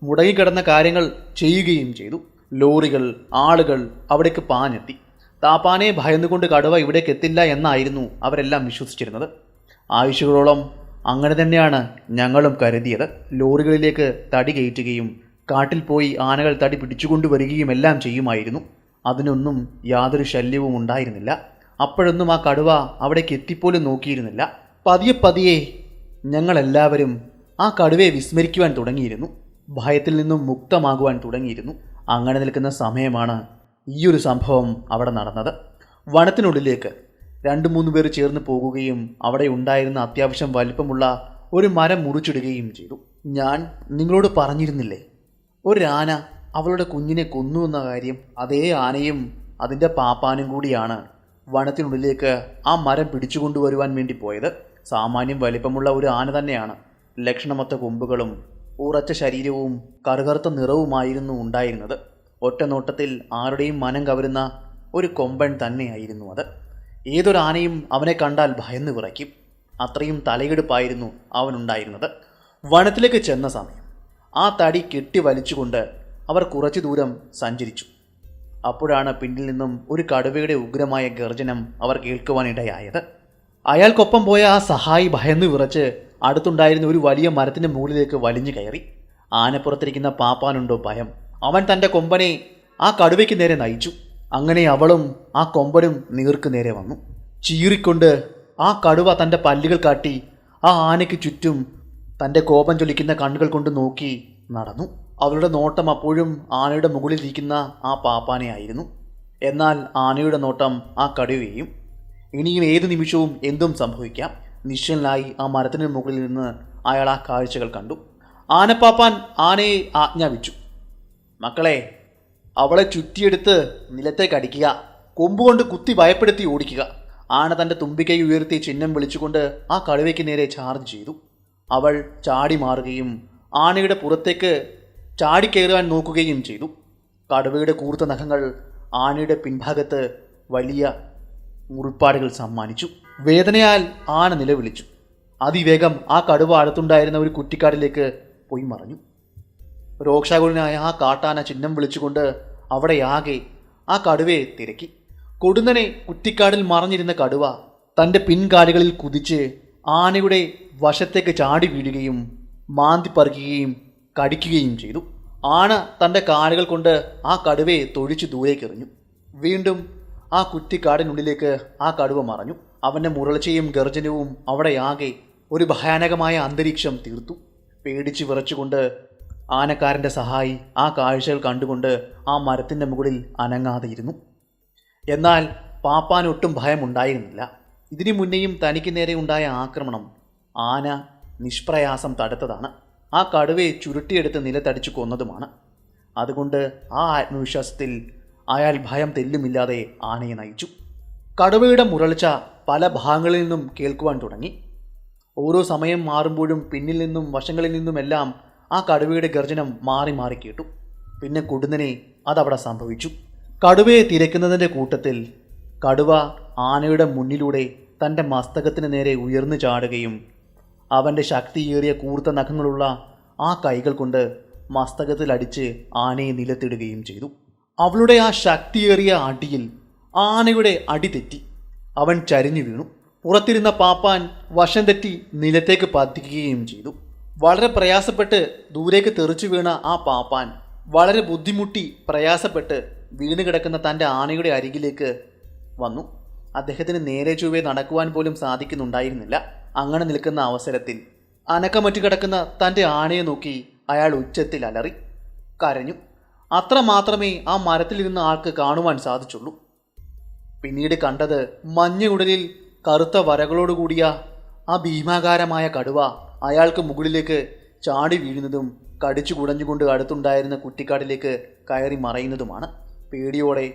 മുടങ്ങിക്കിടന്ന കാര്യങ്ങൾ ചെയ്യുകയും ചെയ്തു. ലോറികൾ, ആളുകൾ അവിടേക്ക് പാഞ്ഞെത്തി. താപ്പാനെ ഭയന്നുകൊണ്ട് കടുവ ഇവിടേക്ക് എത്തില്ല എന്നായിരുന്നു അവരെല്ലാം വിശ്വസിച്ചിരുന്നത്. ആഴ്ചകളോളം അങ്ങനെ തന്നെയാണ് ഞങ്ങളും കരുതിയത്. ലോറികളിലേക്ക് തടി കയറ്റുകയും കാട്ടിൽ പോയി ആനകൾ തടി പിടിച്ചുകൊണ്ടുവരികയും എല്ലാം ചെയ്യുമായിരുന്നു. അതിനൊന്നും യാതൊരു ശല്യവും ഉണ്ടായിരുന്നില്ല. അപ്പോഴൊന്നും ആ കടുവ അവിടേക്ക് എത്തിപ്പോലും നോക്കിയിരുന്നില്ല. പതിയെ പതിയെ ഞങ്ങളെല്ലാവരും ആ കടുവയെ വിസ്മരിക്കുവാൻ തുടങ്ങിയിരുന്നു. ഭയത്തിൽ നിന്നും മുക്തമാകുവാൻ തുടങ്ങിയിരുന്നു. അങ്ങനെ നിൽക്കുന്ന സമയമാണ് ഈയൊരു സംഭവം അവിടെ നടന്നത്. വനത്തിനുള്ളിലേക്ക് 2-3 പേർ ചേർന്ന് പോകുകയും അവിടെ ഉണ്ടായിരുന്ന അത്യാവശ്യം വലിപ്പമുള്ള ഒരു മരം മുറിച്ചിടുകയും ചെയ്തു. ഞാൻ നിങ്ങളോട് പറഞ്ഞിരുന്നില്ലേ, ഒരാന അവളുടെ കുഞ്ഞിനെ കൊന്നു എന്ന കാര്യം? അതേ ആനയും അതിൻ്റെ പാപ്പാനും കൂടിയാണ് വനത്തിനുള്ളിലേക്ക് ആ മരം പിടിച്ചുകൊണ്ടുവരുവാൻ വേണ്ടി പോയത്. സാമാന്യം വലിപ്പമുള്ള ഒരു ആന തന്നെയാണ്. ലക്ഷണമൊത്ത കൊമ്പുകളും ഉറച്ച ശരീരവും കറുകറുത്ത നിറവുമായിരുന്നു ഉണ്ടായിരുന്നത്. ഒറ്റ നോട്ടത്തിൽ ആരുടെയും മനം കവരുന്ന ഒരു കൊമ്പൻ തന്നെയായിരുന്നു അത്. ഏതൊരാനയും അവനെ കണ്ടാൽ ഭയന്ന് വിറയ്ക്കും. അത്രയും തലയെടുപ്പായിരുന്നു അവനുണ്ടായിരുന്നത്. വനത്തിലേക്ക് ചെന്ന സമയം ആ തടി കെട്ടി വലിച്ചുകൊണ്ട് അവർ കുറച്ചു ദൂരം സഞ്ചരിച്ചു. അപ്പോഴാണ് പിന്നിൽ നിന്നും ഒരു കടുവയുടെ ഉഗ്രമായ ഗർജനം അവർ കേൾക്കുവാനിടയായത്. അയാൾക്കൊപ്പം പോയ ആ സഹായി ഭയന്ന് വിറച്ച് അടുത്തുണ്ടായിരുന്ന ഒരു വലിയ മരത്തിൻ്റെ മുകളിലേക്ക് വലിഞ്ഞു കയറി. ആനപ്പുറത്തിരിക്കുന്ന പാപ്പാനുണ്ടോ ഭയം. അവൻ തൻ്റെ കൊമ്പനെ ആ കടുവയ്ക്ക് നേരെ നയിച്ചു. അങ്ങനെ അവളും ആ കൊമ്പനും നേർക്ക് നേരെ വന്നു. ചീറിക്കൊണ്ട് ആ കടുവ തൻ്റെ പല്ലുകൾ കാട്ടി ആ ആനയ്ക്ക് ചുറ്റും തൻ്റെ കോപം ജ്വലിക്കുന്ന കണ്ണുകൾ കൊണ്ട് നോക്കി നടന്നു. അവളുടെ നോട്ടം അപ്പോഴും ആനയുടെ മുകളിൽ ഇരിക്കുന്ന ആ പാപ്പാനെയായിരുന്നു. എന്നാൽ ആനയുടെ നോട്ടം ആ കടുവയെയും. ഇനിയും ഏത് നിമിഷവും എന്തും സംഭവിക്കാം. നിശ്ചലനായി ആ മരത്തിന് മുകളിൽ നിന്ന് അയാൾ ആ കാഴ്ചകൾ കണ്ടു. ആനപ്പാപ്പാൻ ആനയെ ആജ്ഞാപിച്ചു, മക്കളെ, അവളെ ചുറ്റിയെടുത്ത് നിലത്തേക്ക് അടിക്കുക, കൊമ്പുകൊണ്ട് കുത്തി ഭയപ്പെടുത്തി ഓടിക്കുക. ആന തൻ്റെ തുമ്പിക്കൈ ഉയർത്തി ചിഹ്നം വിളിച്ചുകൊണ്ട് ആ കടുവയ്ക്ക് നേരെ ചാർജ് ചെയ്തു. അവൾ ചാടി മാറുകയും ആനയുടെ പുറത്തേക്ക് ചാടിക്കയറുവാൻ നോക്കുകയും ചെയ്തു. കടുവയുടെ കൂർത്ത നഖങ്ങൾ ആനയുടെ പിൻഭാഗത്ത് വലിയ മുറിപ്പാടുകൾ സമ്മാനിച്ചു. വേദനയാൽ ആന നിലവിളിച്ചു. അതിവേഗം ആ കടുവ അടുത്തുണ്ടായിരുന്ന ഒരു കുറ്റിക്കാടിലേക്ക് പോയി മറഞ്ഞു. രോക്ഷാകുലനായ ആ കാട്ടാന ചിഹ്നം വിളിച്ചുകൊണ്ട് അവിടെയാകെ ആ കടുവയെ തിരക്കി. കൊടുന്നനെ കുറ്റിക്കാടിൽ മറഞ്ഞിരുന്ന കടുവ തൻ്റെ പിൻകാലുകളിൽ കുതിച്ച് ആനയുടെ വശത്തേക്ക് ചാടി വീഴുകയും മാന്തിപ്പറിക്കുകയും കടിക്കുകയും ചെയ്തു. ആന തൻ്റെ കാലുകൾ കൊണ്ട് ആ കടുവയെ തൊഴിച്ച് ദൂരേക്കെറിഞ്ഞു. വീണ്ടും ആ കുറ്റിക്കാടിനുള്ളിലേക്ക് ആ കടുവ മറഞ്ഞു. അവൻ്റെ മുരൾച്ചയും ഗർജനവും അവിടെയാകെ ഒരു ഭയാനകമായ അന്തരീക്ഷം തീർത്തു. പേടിച്ച് വിറച്ചുകൊണ്ട് ആനക്കാരൻ്റെ സഹായി ആ കാഴ്ചകൾ കണ്ടുകൊണ്ട് ആ മരത്തിൻ്റെ മുകളിൽ അനങ്ങാതെയിരുന്നു. എന്നാൽ പാപ്പാനൊട്ടും ഭയമുണ്ടായിരുന്നില്ല. ഇതിനു മുന്നേയും തനിക്ക് നേരെ ഉണ്ടായ ആക്രമണം ആന നിഷ്പ്രയാസം തടുത്തതാണ്. ആ കടുവയെ ചുരുട്ടിയെടുത്ത് നിലത്തടിച്ചു കൊന്നതുമാണ്. അതുകൊണ്ട് ആ ആത്മവിശ്വാസത്തിൽ അയാൾ ഭയം തെല്ലുമില്ലാതെ ആനയെ നയിച്ചു. കടുവയുടെ മുരൾച്ച പല ഭാഗങ്ങളിൽ നിന്നും കേൾക്കുവാൻ തുടങ്ങി. ഓരോ സമയം മാറുമ്പോഴും പിന്നിൽ നിന്നും വശങ്ങളിൽ നിന്നുമെല്ലാം ആ കടുവയുടെ ഗർജനം മാറി മാറി കേട്ടു. പിന്നെ കൊടുന്നനെ അതവിടെ സംഭവിച്ചു. കടുവയെ തിരക്കുന്നതിൻ്റെ കൂട്ടത്തിൽ കടുവ ആനയുടെ മുന്നിലൂടെ തൻ്റെ മസ്തകത്തിന് നേരെ ഉയർന്നു ചാടുകയും അവൻ്റെ ശക്തിയേറിയ കൂർത്ത നഖങ്ങളുള്ള ആ കൈകൾ കൊണ്ട് മസ്തകത്തിലടിച്ച് ആനയെ നിലത്തിടുകയും ചെയ്തു. അവളുടെ ആ ശക്തിയേറിയ അടിയിൽ ആനയുടെ അടി തെറ്റി. അവൻ ചരിഞ്ഞു വീണു. പുറത്തിരുന്ന പാപ്പാൻ വശം തെറ്റി നിലത്തേക്ക് പതിക്കുകയും ചെയ്തു. വളരെ പ്രയാസപ്പെട്ട് ദൂരേക്ക് തെറിച്ചു വീണ ആ പാപ്പാൻ വളരെ ബുദ്ധിമുട്ടി പ്രയാസപ്പെട്ട് വീണ് കിടക്കുന്ന തൻ്റെ ആനയുടെ അരികിലേക്ക് വന്നു. അദ്ദേഹത്തിന് നേരെ ചൊവ്വേ നടക്കുവാൻ പോലും സാധിക്കുന്നുണ്ടായിരുന്നില്ല. അങ്ങനെ നിൽക്കുന്ന അവസരത്തിൽ അനക്കമറ്റു കിടക്കുന്ന തൻ്റെ ആനയെ നോക്കി അയാൾ ഉച്ചത്തിൽ അലറി കരഞ്ഞു. അത്ര മാത്രമേ ആ മരത്തിലിരുന്ന ആൾക്ക് കാണുവാൻ സാധിച്ചുള്ളൂ. പിന്നീട് കണ്ടത് മഞ്ഞുകുടലിൽ കറുത്ത വരകളോടുകൂടിയ ആ ഭീമാകാരമായ കടുവ അയാൾക്ക് മുകളിലേക്ക് ചാടി വീഴുന്നതും കടിച്ചു കുടഞ്ഞുകൊണ്ട് അടുത്തുണ്ടായിരുന്ന കുറ്റിക്കാട്ടിലേക്ക് കയറി മറയുന്നതുമാണ്. പേടിയോടെ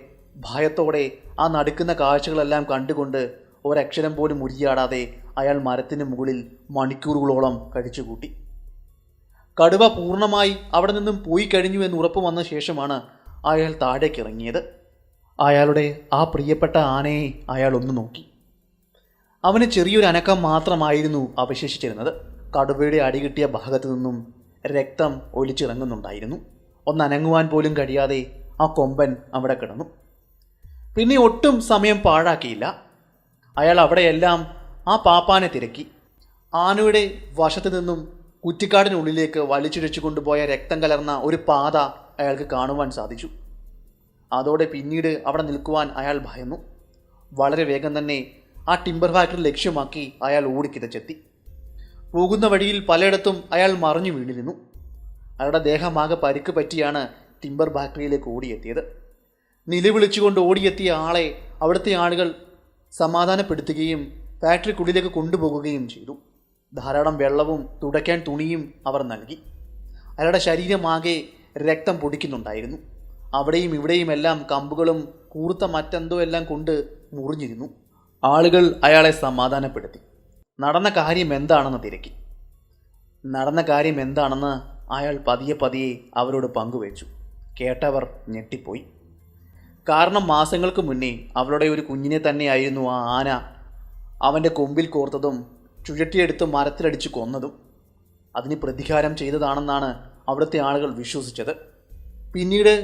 ഭയത്തോടെ ആ നടുക്കുന്ന കാഴ്ചകളെല്ലാം കണ്ടുകൊണ്ട് ഒരക്ഷരം പോലും ഉരിയാടാതെ അയാൾ മരത്തിന് മുകളിൽ മണിക്കൂറുകളോളം കഴിച്ചുകൂട്ടി. കടുവ പൂർണ്ണമായി അവിടെ നിന്നും പോയി കഴിഞ്ഞു എന്ന് ഉറപ്പ് വന്ന ശേഷമാണ് അയാൾ താഴേക്കിറങ്ങിയത്. അയാളുടെ ആ പ്രിയപ്പെട്ട ആനയെ അയാൾ ഒന്ന് നോക്കി. അവന് ചെറിയൊരു അനക്കം മാത്രമായിരുന്നു അവശേഷിച്ചിരുന്നത്. കടുവയുടെ അടികിട്ടിയ ഭാഗത്തു നിന്നും രക്തം ഒലിച്ചിറങ്ങുന്നുണ്ടായിരുന്നു. ഒന്നനങ്ങുവാൻ പോലും കഴിയാതെ ആ കൊമ്പൻ അവിടെ കിടന്നു. പിന്നെ ഒട്ടും സമയം പാഴാക്കിയില്ല. അയാൾ അവിടെയെല്ലാം ആ പാപ്പാനെ തിരക്കി. ആനയുടെ വശത്തു നിന്നും കുറ്റിക്കാടിനുള്ളിലേക്ക് വലിച്ചിഴച്ചു കൊണ്ടുപോയ രക്തം കലർന്ന ഒരു പാത അയാൾക്ക് കാണുവാൻ സാധിച്ചു. അതോടെ പിന്നീട് അവിടെ നിൽക്കുവാൻ അയാൾ ഭയന്നു. വളരെ വേഗം തന്നെ ആ ടിമ്പർ ഫാക്ടറി ലക്ഷ്യമാക്കി അയാൾ ഓടിക്കിതച്ചെത്തി. പോകുന്ന വഴിയിൽ പലയിടത്തും അയാൾ മറിഞ്ഞു വീണിരുന്നു. അയാളുടെ ദേഹമാകെ പരിക്ക് പറ്റിയാണ് ടിമ്പർ ഫാക്ടറിയിലേക്ക് ഓടിയെത്തിയത്. നിലവിളിച്ചുകൊണ്ട് ഓടിയെത്തിയ ആളെ അവിടുത്തെ ആളുകൾ സമാധാനപ്പെടുത്തുകയും ഫാക്ടറിക്കുള്ളിലേക്ക് കൊണ്ടുപോകുകയും ചെയ്തു. ധാരാളം വെള്ളവും തുടയ്ക്കാൻ തുണിയും അവർ നൽകി. അയാളുടെ ശരീരമാകെ രക്തം പൊടിക്കുന്നുണ്ടായിരുന്നു. അവിടെയും ഇവിടെയുമെല്ലാം കമ്പുകളും കൂർത്ത മറ്റെന്തോ എല്ലാം കൊണ്ട് മുറിഞ്ഞിരുന്നു. ആളുകൾ അയാളെ സമാധാനപ്പെടുത്തി. നടന്ന കാര്യം എന്താണെന്ന് തിരക്കി. നടന്ന കാര്യം എന്താണെന്ന് അയാൾ പതിയെ പതിയെ അവരോട് പങ്കുവച്ചു. കേട്ടവർ ഞെട്ടിപ്പോയി. കാരണം മാസങ്ങൾക്ക് മുന്നേ അവളുടെ ഒരു കുഞ്ഞിനെ തന്നെയായിരുന്നു ആ ആന അവൻ്റെ കൊമ്പിൽ കോർത്തതും ചുഴറ്റിയെടുത്ത് മരത്തിലടിച്ച് കൊന്നതും. അതിന് പ്രതികാരം ചെയ്തതാണെന്നാണ് അവിടുത്തെ ആളുകൾ വിശ്വസിച്ചത്. പിന്നീട്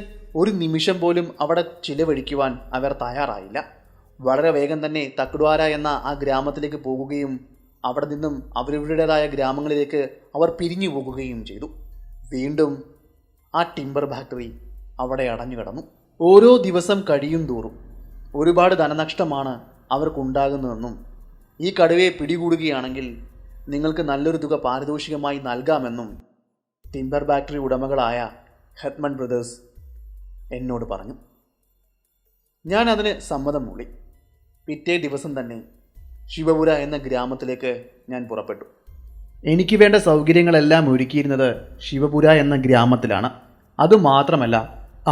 ഒരു നിമിഷം പോലും അവിടെ ചിലവഴിക്കുവാൻ അവർ തയ്യാറായില്ല. വളരെ വേഗം തന്നെ തക്കുട്വാര എന്ന ആ ഗ്രാമത്തിലേക്ക് പോകുകയും അവിടെ നിന്നും അവരവരുടേതായ ഗ്രാമങ്ങളിലേക്ക് അവർ പിരിഞ്ഞു പോകുകയും ചെയ്തു. വീണ്ടും ആ ടിമ്പർ ഫാക്ടറി അവിടെ അടഞ്ഞു കിടന്നു. ഓരോ ദിവസം കഴിയും തോറും ഒരുപാട് ധനനഷ്ടമാണ് അവർക്കുണ്ടാകുന്നതെന്നും ഈ കടുവയെ പിടികൂടുകയാണെങ്കിൽ നിങ്ങൾക്ക് നല്ലൊരു തുക പാരിതോഷികമായി നൽകാമെന്നും ടിമ്പർ ഫാക്ടറി ഉടമകളായ ഹെത്മൻ ബ്രദേഴ്സ് എന്നോട് പറഞ്ഞു. ഞാൻ അതിന് സമ്മതം മൂളി. പിറ്റേ ദിവസം തന്നെ ശിവപുര എന്ന ഗ്രാമത്തിലേക്ക് ഞാൻ പുറപ്പെട്ടു. എനിക്ക് വേണ്ട സൗകര്യങ്ങളെല്ലാം ഒരുക്കിയിരുന്നത് ശിവപുര എന്ന ഗ്രാമത്തിലാണ്. അതുമാത്രമല്ല,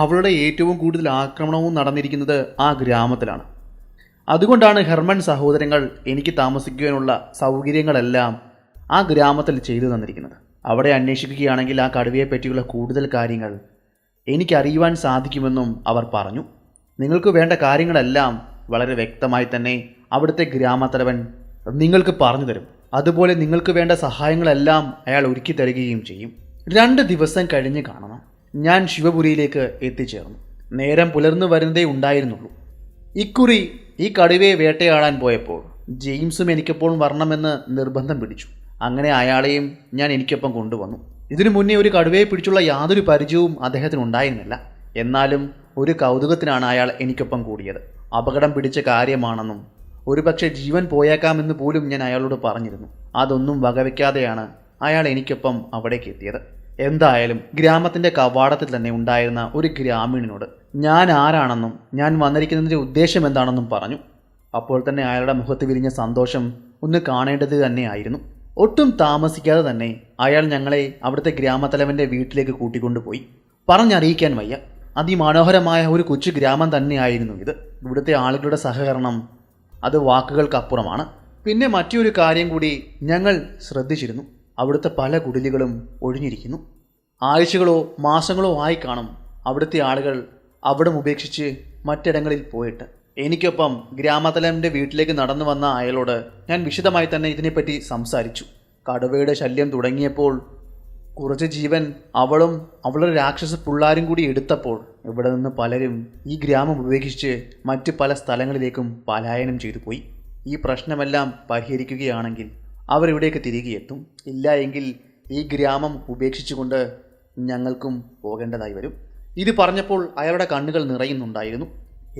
അവളുടെ ഏറ്റവും കൂടുതൽ ആക്രമണവും നടന്നിരിക്കുന്നത് ആ ഗ്രാമത്തിലാണ്. അതുകൊണ്ടാണ് ഹെർമൻ സഹോദരങ്ങൾ എനിക്ക് താമസിക്കുവാനുള്ള സൗകര്യങ്ങളെല്ലാം ആ ഗ്രാമത്തിൽ ചെയ്തു തന്നിരിക്കുന്നത്. അവിടെ അന്വേഷിക്കുകയാണെങ്കിൽ ആ കടുവയെ പറ്റിയുള്ള കൂടുതൽ കാര്യങ്ങൾ എനിക്കറിയുവാൻ സാധിക്കുമെന്നും അവർ പറഞ്ഞു. നിങ്ങൾക്ക് വേണ്ട കാര്യങ്ങളെല്ലാം വളരെ വ്യക്തമായി തന്നെ അവിടുത്തെ ഗ്രാമത്തലവൻ നിങ്ങൾക്ക് പറഞ്ഞു തരും. അതുപോലെ നിങ്ങൾക്ക് വേണ്ട സഹായങ്ങളെല്ലാം അയാൾ ഒരുക്കി തരികയും ചെയ്യും. 2 ദിവസം കഴിഞ്ഞ് കാണണം ഞാൻ ശിവപുരിയിലേക്ക് എത്തിച്ചേർന്നു. നേരം പുലർന്നു വരുന്നതേ ഉണ്ടായിരുന്നുള്ളൂ. ഇക്കുറി ഈ കടുവയെ വേട്ടയാടാൻ പോയപ്പോൾ ജെയിംസും എനിക്കൊപ്പം വരണമെന്ന് നിർബന്ധം പിടിച്ചു. അങ്ങനെ അയാളെയും ഞാൻ എനിക്കൊപ്പം കൊണ്ടുവന്നു. ഇതിനു മുന്നേ ഒരു കടുവയെ പിടിച്ചുള്ള യാതൊരു പരിചയവും അദ്ദേഹത്തിന് ഉണ്ടായിരുന്നില്ല. എന്നാലും ഒരു കൗതുകത്തിനാണ് അയാൾ എനിക്കൊപ്പം കൂടിയത്. അപകടം പിടിച്ച കാര്യമാണെന്നും ഒരുപക്ഷെ ജീവൻ പോയേക്കാമെന്ന് പോലും ഞാൻ അയാളോട് പറഞ്ഞിരുന്നു. അതൊന്നും വകവയ്ക്കാതെയാണ് അയാൾ എനിക്കൊപ്പം അവിടേക്ക് എത്തിയത്. എന്തായാലും ഗ്രാമത്തിൻ്റെ കവാടത്തിൽ തന്നെ ഉണ്ടായിരുന്ന ഒരു ഗ്രാമീണനോട് ഞാൻ ആരാണെന്നും ഞാൻ വന്നിരിക്കുന്നതിൻ്റെ ഉദ്ദേശം എന്താണെന്നും പറഞ്ഞു. അപ്പോൾ തന്നെ അയാളുടെ മുഖത്ത് വിരിഞ്ഞ സന്തോഷം ഒന്ന് കാണേണ്ടത് തന്നെയായിരുന്നു. ഒട്ടും താമസിക്കാതെ തന്നെ അയാൾ ഞങ്ങളെ അവിടുത്തെ ഗ്രാമത്തലവൻ്റെ വീട്ടിലേക്ക് കൂട്ടിക്കൊണ്ടുപോയി. പറഞ്ഞറിയിക്കാൻ വയ്യ, അതിമനോഹരമായ ഒരു കൊച്ചു ഗ്രാമം തന്നെയായിരുന്നു ഇത്. ഇവിടുത്തെ ആളുകളുടെ സഹകരണം അത് വാക്കുകൾക്കപ്പുറമാണ്. പിന്നെ മറ്റൊരു കാര്യം കൂടി ഞങ്ങൾ ശ്രദ്ധിച്ചിരുന്നു. അവിടുത്തെ പല കുടിലുകളും ഒഴിഞ്ഞിരിക്കുന്നു. ആഴ്ചകളോ മാസങ്ങളോ ആയി കാണും അവിടുത്തെ ആളുകൾ അവിടം ഉപേക്ഷിച്ച് മറ്റിടങ്ങളിൽ പോയിട്ട്. എനിക്കൊപ്പം ഗ്രാമത്തലവൻ്റെ വീട്ടിലേക്ക് നടന്നു വന്ന അയാളോട് ഞാൻ വിശദമായി തന്നെ ഇതിനെപ്പറ്റി സംസാരിച്ചു. കടുവയുടെ ശല്യം തുടങ്ങിയപ്പോൾ കുറച്ച് ജീവൻ അവളും അവളുടെ രാക്ഷസ പിള്ളാരും കൂടി എടുത്തപ്പോൾ ഇവിടെ നിന്ന് പലരും ഈ ഗ്രാമം ഉപേക്ഷിച്ച് മറ്റ് പല സ്ഥലങ്ങളിലേക്കും പലായനം ചെയ്തു പോയി. ഈ പ്രശ്നമെല്ലാം പരിഹരിക്കുകയാണെങ്കിൽ അവരിവിടേക്ക് തിരികെ എത്തും. ഇല്ല എങ്കിൽ ഈ ഗ്രാമം ഉപേക്ഷിച്ചുകൊണ്ട് ഞങ്ങൾക്കും പോകേണ്ടതായി വരും. ഇത് പറഞ്ഞപ്പോൾ അയാളുടെ കണ്ണുകൾ നിറയുന്നുണ്ടായിരുന്നു.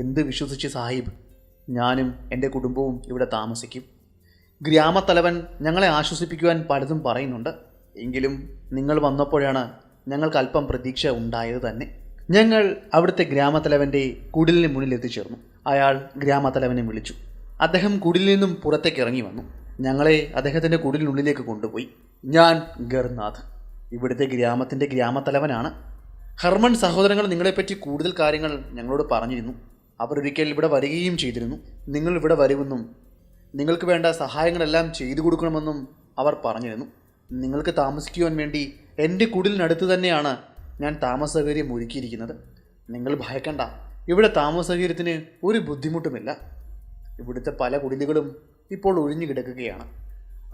എന്ത് വിശ്വസിച്ച് സാഹിബ്, ഞാനും എൻ്റെ കുടുംബവും ഇവിടെ താമസിക്കും. ഗ്രാമത്തലവൻ ഞങ്ങളെ ആശ്വസിപ്പിക്കുവാൻ പലതും പറയുന്നുണ്ട്. എങ്കിലും നിങ്ങൾ വന്നപ്പോഴാണ് ഞങ്ങൾക്ക് അല്പം പ്രതീക്ഷ ഉണ്ടായത് തന്നെ. ഞങ്ങൾ അവിടുത്തെ ഗ്രാമത്തലവൻ്റെ കുടിലിന് മുന്നിൽ എത്തിച്ചേർന്നു. അയാൾ ഗ്രാമത്തലവനെ വിളിച്ചു. അദ്ദേഹം കുടിലിൽ നിന്നും പുറത്തേക്ക് ഇറങ്ങി വന്നു. ഞങ്ങളെ അദ്ദേഹത്തിൻ്റെ കുടിലിനുള്ളിലേക്ക് കൊണ്ടുപോയി. ഞാൻ ഗർനാഥ്, ഇവിടുത്തെ ഗ്രാമത്തിൻ്റെ ഗ്രാമത്തലവനാണ്. ഹർമൺ സഹോദരങ്ങൾ നിങ്ങളെപ്പറ്റി കൂടുതൽ കാര്യങ്ങൾ ഞങ്ങളോട് പറഞ്ഞിരുന്നു. അവരൊരിക്കൽ ഇവിടെ വരികയും ചെയ്തിരുന്നു. നിങ്ങൾ ഇവിടെ വരുമെന്നും നിങ്ങൾക്ക് വേണ്ട സഹായങ്ങളെല്ലാം ചെയ്തു കൊടുക്കണമെന്നും അവർ പറഞ്ഞിരുന്നു. നിങ്ങൾക്ക് താമസിക്കുവാൻ വേണ്ടി എൻ്റെ കുടിലിനടുത്ത് തന്നെയാണ് ഞാൻ താമസ സൗകര്യം ഒരുക്കിയിരിക്കുന്നത്. നിങ്ങൾ ഭയക്കണ്ട, ഇവിടെ താമസ സൗകര്യത്തിന് ഒരു ബുദ്ധിമുട്ടുമില്ല. ഇവിടുത്തെ പല കുടിലുകളും ഇപ്പോൾ ഒഴിഞ്ഞു കിടക്കുകയാണ്.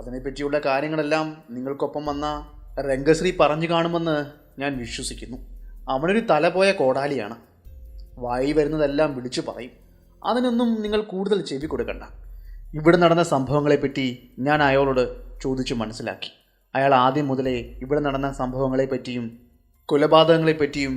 അതിനെപ്പറ്റിയുള്ള കാര്യങ്ങളെല്ലാം നിങ്ങൾക്കൊപ്പം വന്ന രംഗശ്രീ പറഞ്ഞു കാണുമെന്ന് ഞാൻ വിശ്വസിക്കുന്നു. അവനൊരു തല പോയ കോടാലിയാണ്. വായി വരുന്നതെല്ലാം വിളിച്ചു പറയും. അതിനൊന്നും നിങ്ങൾ കൂടുതൽ ചെവി കൊടുക്കണ്ട. ഇവിടെ നടന്ന സംഭവങ്ങളെപ്പറ്റി ഞാൻ അയാളോട് ചോദിച്ചു മനസ്സിലാക്കി. അയാൾ ആദ്യം മുതലേ ഇവിടെ നടന്ന സംഭവങ്ങളെപ്പറ്റിയും കൊലപാതകങ്ങളെപ്പറ്റിയും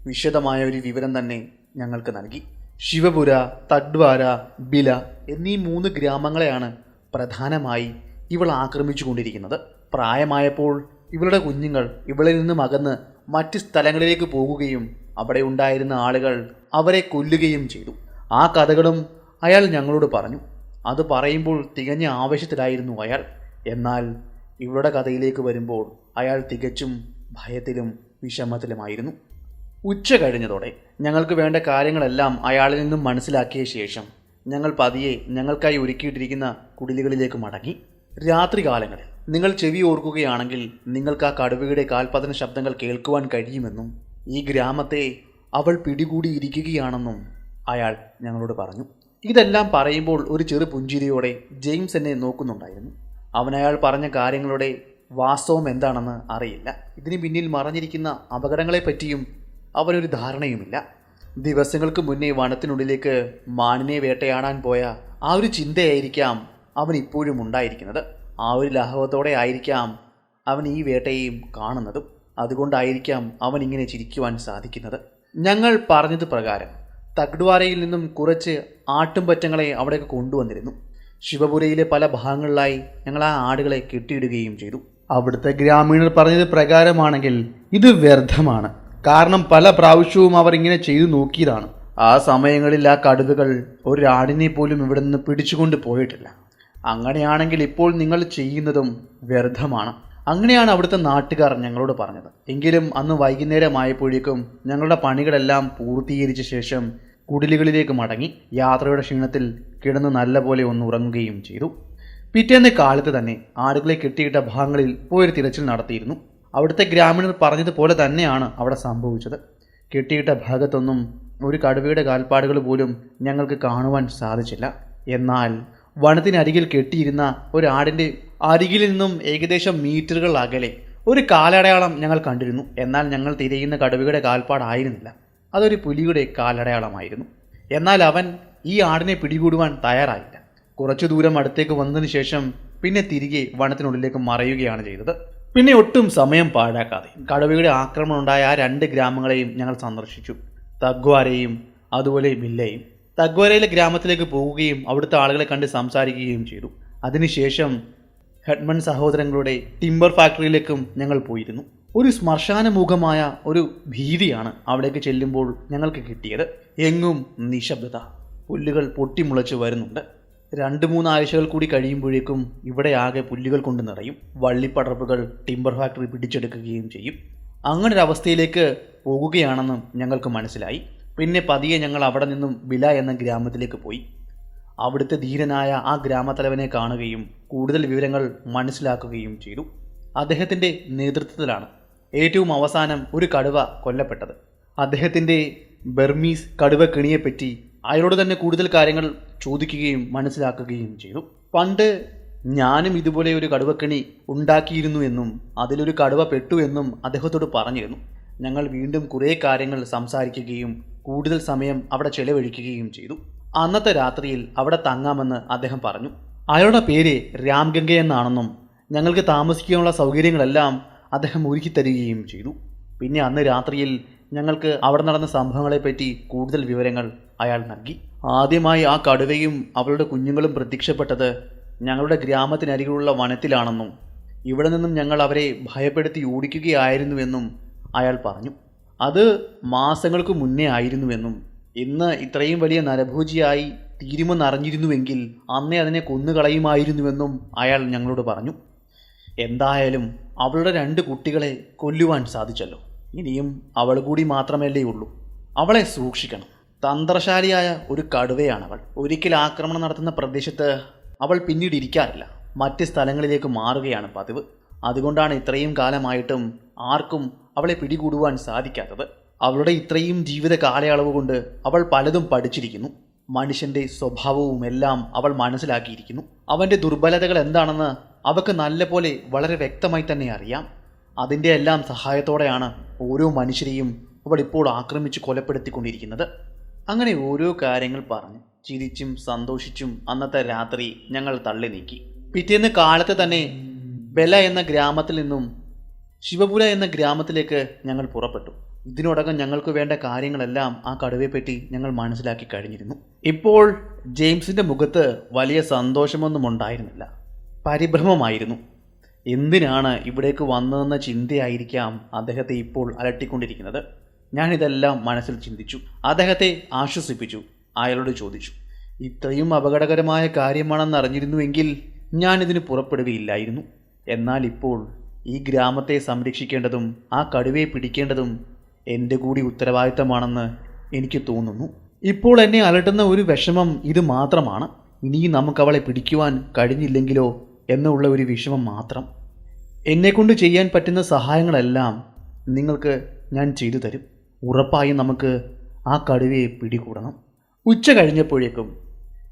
വിശദമായ ഒരു വിവരം തന്നെ ഞങ്ങൾക്ക് നൽകി. ശിവപുര, തഡ്വാര, ബില എന്നീ 3 ഗ്രാമങ്ങളെയാണ് പ്രധാനമായി ഇവൾ ആക്രമിച്ചു കൊണ്ടിരിക്കുന്നത്. പ്രായമായപ്പോൾ ഇവളുടെ കുഞ്ഞുങ്ങൾ ഇവളിൽ നിന്നും അകന്ന് മറ്റ് സ്ഥലങ്ങളിലേക്ക് പോകുകയും അവിടെ ഉണ്ടായിരുന്ന ആളുകൾ അവരെ കൊല്ലുകയും ചെയ്തു. ആ കഥകളും അയാൾ ഞങ്ങളോട് പറഞ്ഞു. അത് പറയുമ്പോൾ തികഞ്ഞ ആവേശത്തിലായിരുന്നു അയാൾ. എന്നാൽ ഇവളുടെ കഥയിലേക്ക് വരുമ്പോൾ അയാൾ തികച്ചും ഭയത്തിലും വിഷമത്തിലുമായിരുന്നു. ഉച്ച കഴിഞ്ഞതോടെ ഞങ്ങൾക്ക് വേണ്ട കാര്യങ്ങളെല്ലാം അയാളിൽ നിന്നും മനസ്സിലാക്കിയ ശേഷം ഞങ്ങൾ പതിയെ ഞങ്ങൾക്കായി ഒരുക്കിയിട്ടിരിക്കുന്ന കുടിലുകളിലേക്ക് മടങ്ങി. രാത്രികാലങ്ങളിൽ നിങ്ങൾ ചെവി ഓർക്കുകയാണെങ്കിൽ നിങ്ങൾക്ക് ആ കടുവയുടെ കാൽപതന ശബ്ദങ്ങൾ കേൾക്കുവാൻ കഴിയുമെന്നും ഈ ഗ്രാമത്തെ അവൾ പിടികൂടിയിരിക്കുകയാണെന്നും അയാൾ ഞങ്ങളോട് പറഞ്ഞു. ഇതെല്ലാം പറയുമ്പോൾ ഒരു ചെറു പുഞ്ചിരിയോടെ ജെയിംസ് എന്നെ നോക്കുന്നുണ്ടായിരുന്നു. അവനയാൾ പറഞ്ഞ കാര്യങ്ങളുടെ വാസ്തവം എന്താണെന്ന് അറിയില്ല. ഇതിന് പിന്നിൽ മറഞ്ഞിരിക്കുന്ന അപകടങ്ങളെപ്പറ്റിയും അവനൊരു ധാരണയുമില്ല. ദിവസങ്ങൾക്ക് മുന്നേ വനത്തിനുള്ളിലേക്ക് മാനിനെ വേട്ടയാടാൻ പോയ ആ ഒരു ചിന്തയായിരിക്കാം അവൻ ഇപ്പോഴും ഉണ്ടായിരിക്കുന്നത്. ആ ഒരു ലാഘവത്തോടെ ആയിരിക്കാം അവൻ ഈ വേട്ടയെയും കാണുന്നതും. അതുകൊണ്ടായിരിക്കാം അവൻ ഇങ്ങനെ ചിരിക്കുവാൻ സാധിക്കുന്നത്. ഞങ്ങൾ പറഞ്ഞത് പ്രകാരം തഗ്ഡ്വാരയിൽ നിന്നും കുറച്ച് ആട്ടുംപറ്റങ്ങളെ അവിടേക്ക് കൊണ്ടുവന്നിരുന്നു. ശിവപുരയിലെ പല ഭാഗങ്ങളിലായി ഞങ്ങൾ ആ ആടുകളെ കെട്ടിയിടുകയും ചെയ്തു. അവിടുത്തെ ഗ്രാമീണർ പറഞ്ഞത് പ്രകാരമാണെങ്കിൽ ഇത് വ്യർത്ഥമാണ്. കാരണം പല പ്രാവശ്യവും അവർ ഇങ്ങനെ ചെയ്തു നോക്കിയതാണ്. ആ സമയങ്ങളിൽ ആ കടുവകൾ ഒരാടിനെ പോലും ഇവിടെ നിന്ന് പിടിച്ചുകൊണ്ട് പോയിട്ടില്ല. അങ്ങനെയാണെങ്കിൽ ഇപ്പോൾ നിങ്ങൾ ചെയ്യുന്നതും വ്യർത്ഥമാണ്. അങ്ങനെയാണ് അവിടുത്തെ നാട്ടുകാർ ഞങ്ങളോട് പറഞ്ഞത്. എങ്കിലും അന്ന് വൈകുന്നേരമായപ്പോഴേക്കും ഞങ്ങളുടെ പണികളെല്ലാം പൂർത്തീകരിച്ച ശേഷം കുടിലുകളിലേക്ക് മടങ്ങി യാത്രയുടെ ക്ഷീണത്തിൽ കിടന്ന് നല്ലപോലെ ഒന്ന് ഉറങ്ങുകയും ചെയ്തു. പിറ്റേന്ന് കാലത്ത് തന്നെ ആടുകളെ കെട്ടിയിട്ട ഭാഗങ്ങളിൽ പോയൊരു തിരച്ചിൽ നടത്തിയിരുന്നു. അവിടുത്തെ ഗ്രാമീണർ പറഞ്ഞതുപോലെ തന്നെയാണ് അവിടെ സംഭവിച്ചത്. കെട്ടിയിട്ട ഭാഗത്തൊന്നും ഒരു കടുവയുടെ കാൽപ്പാടുകൾ പോലും ഞങ്ങൾക്ക് കാണുവാൻ സാധിച്ചില്ല. എന്നാൽ വനത്തിനരികിൽ കെട്ടിയിരുന്ന ഒരാടിൻ്റെ അരികിൽ നിന്നും ഏകദേശം മീറ്ററുകൾ അകലെ ഒരു കാലടയാളം ഞങ്ങൾ കണ്ടിരുന്നു. എന്നാൽ ഞങ്ങൾ തിരയുന്ന കടുവയുടെ കാൽപ്പാടായിരുന്നില്ല, അതൊരു പുലിയുടെ കാലടയാളമായിരുന്നു. എന്നാൽ അവൻ ഈ ആടിനെ പിടികൂടുവാൻ തയ്യാറായില്ല. കുറച്ചു ദൂരം അടുത്തേക്ക് വന്നതിന് ശേഷം പിന്നെ തിരികെ വനത്തിനുള്ളിലേക്ക് മറയുകയാണ് ചെയ്തത്. പിന്നെ ഒട്ടും സമയം പാഴാക്കാതെ കടുവയുടെ ആക്രമണം ഉണ്ടായ ആ 2 ഗ്രാമങ്ങളെയും ഞങ്ങൾ സന്ദർശിച്ചു. തഗ്വാരയും അതുപോലെ ബില്ലയും. തഗ്വാരയിലെ ഗ്രാമത്തിലേക്ക് പോവുകയും അവിടുത്തെ ആളുകളെ കണ്ട് സംസാരിക്കുകയും ചെയ്തു. അതിനുശേഷം ഹെഡ്മൺ സഹോദരങ്ങളുടെ ടിമ്പർ ഫാക്ടറിയിലേക്കും ഞങ്ങൾ പോയിരുന്നു. ഒരു ശ്മശാനമുഖമായ ഒരു ഭീതിയാണ് അവിടേക്ക് ചെല്ലുമ്പോൾ ഞങ്ങൾക്ക് കിട്ടിയത്. എങ്ങും നിശബ്ദത. പുല്ലുകൾ പൊട്ടിമുളച്ച് വരുന്നുണ്ട്. 2-3 ആഴ്ചകൾ കൂടി കഴിയുമ്പോഴേക്കും ഇവിടെ ആകെ പുല്ലുകൾ കൊണ്ട് നിറയും. വള്ളിപ്പടർപ്പുകൾ ടിമ്പർ ഫാക്ടറി പിടിച്ചെടുക്കുകയും ചെയ്യും. അങ്ങനൊരവസ്ഥയിലേക്ക് പോകുകയാണെന്നും ഞങ്ങൾക്ക് മനസ്സിലായി. പിന്നെ പതിയെ ഞങ്ങൾ അവിടെ നിന്നും ബില എന്ന ഗ്രാമത്തിലേക്ക് പോയി. അവിടുത്തെ ധീരനായ ആ ഗ്രാമത്തലവനെ കാണുകയും കൂടുതൽ വിവരങ്ങൾ മനസ്സിലാക്കുകയും ചെയ്തു. അദ്ദേഹത്തിൻ്റെ നേതൃത്വത്തിലാണ് ഏറ്റവും അവസാനം ഒരു കടുവ കൊല്ലപ്പെട്ടത്. അദ്ദേഹത്തിൻ്റെ ബർമീസ് കടുവ കെണിയെപ്പറ്റി അയാളോട് തന്നെ കൂടുതൽ കാര്യങ്ങൾ ചോദിക്കുകയും മനസ്സിലാക്കുകയും ചെയ്തു. പണ്ട് ഞാനും ഇതുപോലെ ഒരു കടുവക്കണി ഉണ്ടാക്കിയിരുന്നു എന്നും അതിലൊരു കടുവ പെട്ടു എന്നും അദ്ദേഹത്തോട് പറഞ്ഞിരുന്നു. ഞങ്ങൾ വീണ്ടും കുറേ കാര്യങ്ങൾ സംസാരിക്കുകയും കൂടുതൽ സമയം അവിടെ ചെലവഴിക്കുകയും ചെയ്തു. അന്നത്തെ രാത്രിയിൽ അവിടെ തങ്ങാമെന്ന് അദ്ദേഹം പറഞ്ഞു. അയാളുടെ പേര് രാംഗംഗ എന്നാണെന്നും ഞങ്ങൾക്ക് താമസിക്കാനുള്ള സൗകര്യങ്ങളെല്ലാം അദ്ദേഹം ഒരുക്കി തരികയും ചെയ്തു. പിന്നെ അന്ന് രാത്രിയിൽ ഞങ്ങൾക്ക് അവിടെ നടന്ന സംഭവങ്ങളെപ്പറ്റി കൂടുതൽ വിവരങ്ങൾ അയാൾ നൽകി. ആദ്യമായി ആ കടുവയും അവളുടെ കുഞ്ഞുങ്ങളും പ്രത്യക്ഷപ്പെട്ടത് ഞങ്ങളുടെ ഗ്രാമത്തിനരികിലുള്ള വനത്തിലാണെന്നും ഇവിടെ നിന്നും ഞങ്ങൾ അവരെ ഭയപ്പെടുത്തി ഓടിക്കുകയായിരുന്നുവെന്നും അയാൾ പറഞ്ഞു. അത് മാസങ്ങൾക്ക് മുന്നേ ആയിരുന്നുവെന്നും ഇന്ന് ഇത്രയും വലിയ നരഭോജിയായി തീരുമെന്നറിഞ്ഞിരുന്നുവെങ്കിൽ അന്നേ അതിനെ കൊന്നുകളയുമായിരുന്നുവെന്നും അയാൾ ഞങ്ങളോട് പറഞ്ഞു. എന്തായാലും അവളുടെ 2 കുട്ടികളെ കൊല്ലുവാൻ സാധിച്ചല്ലോ. ഇനിയും അവൾ കൂടി മാത്രമല്ലേ ഉള്ളൂ. അവളെ സൂക്ഷിക്കണം. തന്ത്രശാലിയായ ഒരു കടുവയാണവൾ. ഒരിക്കൽ ആക്രമണം നടത്തുന്ന പ്രദേശത്ത് അവൾ പിന്നീട് ഇരിക്കാറില്ല. മറ്റ് സ്ഥലങ്ങളിലേക്ക് മാറുകയാണ് പതിവ്. അതുകൊണ്ടാണ് ഇത്രയും കാലമായിട്ടും ആർക്കും അവളെ പിടികൂടുവാൻ സാധിക്കാത്തത്. അവളുടെ ഇത്രയും ജീവിത കാലയളവ് കൊണ്ട് അവൾ പലതും പഠിച്ചിരിക്കുന്നു. മനുഷ്യൻ്റെ സ്വഭാവവും എല്ലാം അവൾ മനസ്സിലാക്കിയിരിക്കുന്നു. അവൻ്റെ ദുർബലതകൾ എന്താണെന്ന് അവൾക്ക് നല്ലപോലെ വളരെ വ്യക്തമായി തന്നെ അറിയാം. അതിൻ്റെ എല്ലാം സഹായത്തോടെയാണ് ഓരോ മനുഷ്യരെയും അവൾ ഇപ്പോൾ ആക്രമിച്ച് കൊലപ്പെടുത്തിക്കൊണ്ടിരിക്കുന്നത്. അങ്ങനെ ഓരോ കാര്യങ്ങൾ പറഞ്ഞ് ചിരിച്ചും സന്തോഷിച്ചും അന്നത്തെ രാത്രി ഞങ്ങൾ തള്ളി നീക്കി. പിറ്റേന്ന് കാലത്ത് തന്നെ ബെല എന്ന ഗ്രാമത്തിൽ നിന്നും ശിവപുര എന്ന ഗ്രാമത്തിലേക്ക് ഞങ്ങൾ പുറപ്പെട്ടു. ഇതിനോടകം ഞങ്ങൾക്ക് വേണ്ട കാര്യങ്ങളെല്ലാം ആ കടുവയെപ്പറ്റി ഞങ്ങൾ മനസ്സിലാക്കി കഴിഞ്ഞിരുന്നു. ഇപ്പോൾ ജെയിംസിൻ്റെ മുഖത്ത് വലിയ സന്തോഷമൊന്നും ഉണ്ടായിരുന്നില്ല. പരിഭ്രമമായിരുന്നു. എന്തിനാണ് ഇവിടേക്ക് വന്നതെന്ന ചിന്തയായിരിക്കാം അദ്ദേഹത്തെ ഇപ്പോൾ അലട്ടിക്കൊണ്ടിരിക്കുന്നത്. ഞാനിതെല്ലാം മനസ്സിൽ ചിന്തിച്ചു. അദ്ദേഹത്തെ ആശ്വസിപ്പിച്ചു. അയാളോട് ചോദിച്ചു, ഇത്രയും അപകടകരമായ കാര്യമാണെന്ന് അറിഞ്ഞിരുന്നുവെങ്കിൽ ഞാനിതിന് പുറപ്പെടുകയില്ലായിരുന്നു. എന്നാൽ ഇപ്പോൾ ഈ ഗ്രാമത്തെ സംരക്ഷിക്കേണ്ടതും ആ കടുവയെ പിടിക്കേണ്ടതും എൻ്റെ കൂടി ഉത്തരവാദിത്തമാണെന്ന് എനിക്ക് തോന്നുന്നു. ഇപ്പോൾ എന്നെ അലട്ടുന്ന ഒരു വിഷമം ഇത് മാത്രമാണ്. ഇനിയും നമുക്കവളെ പിടിക്കുവാൻ കഴിഞ്ഞില്ലെങ്കിലോ എന്നുള്ള ഒരു വിഷമം മാത്രം. എന്നെക്കൊണ്ട് ചെയ്യാൻ പറ്റുന്ന സഹായങ്ങളെല്ലാം നിങ്ങൾക്ക് ഞാൻ ചെയ്തു തരും. ഉറപ്പായും നമുക്ക് ആ കടുവയെ പിടികൂടണം. ഉച്ച കഴിഞ്ഞപ്പോഴേക്കും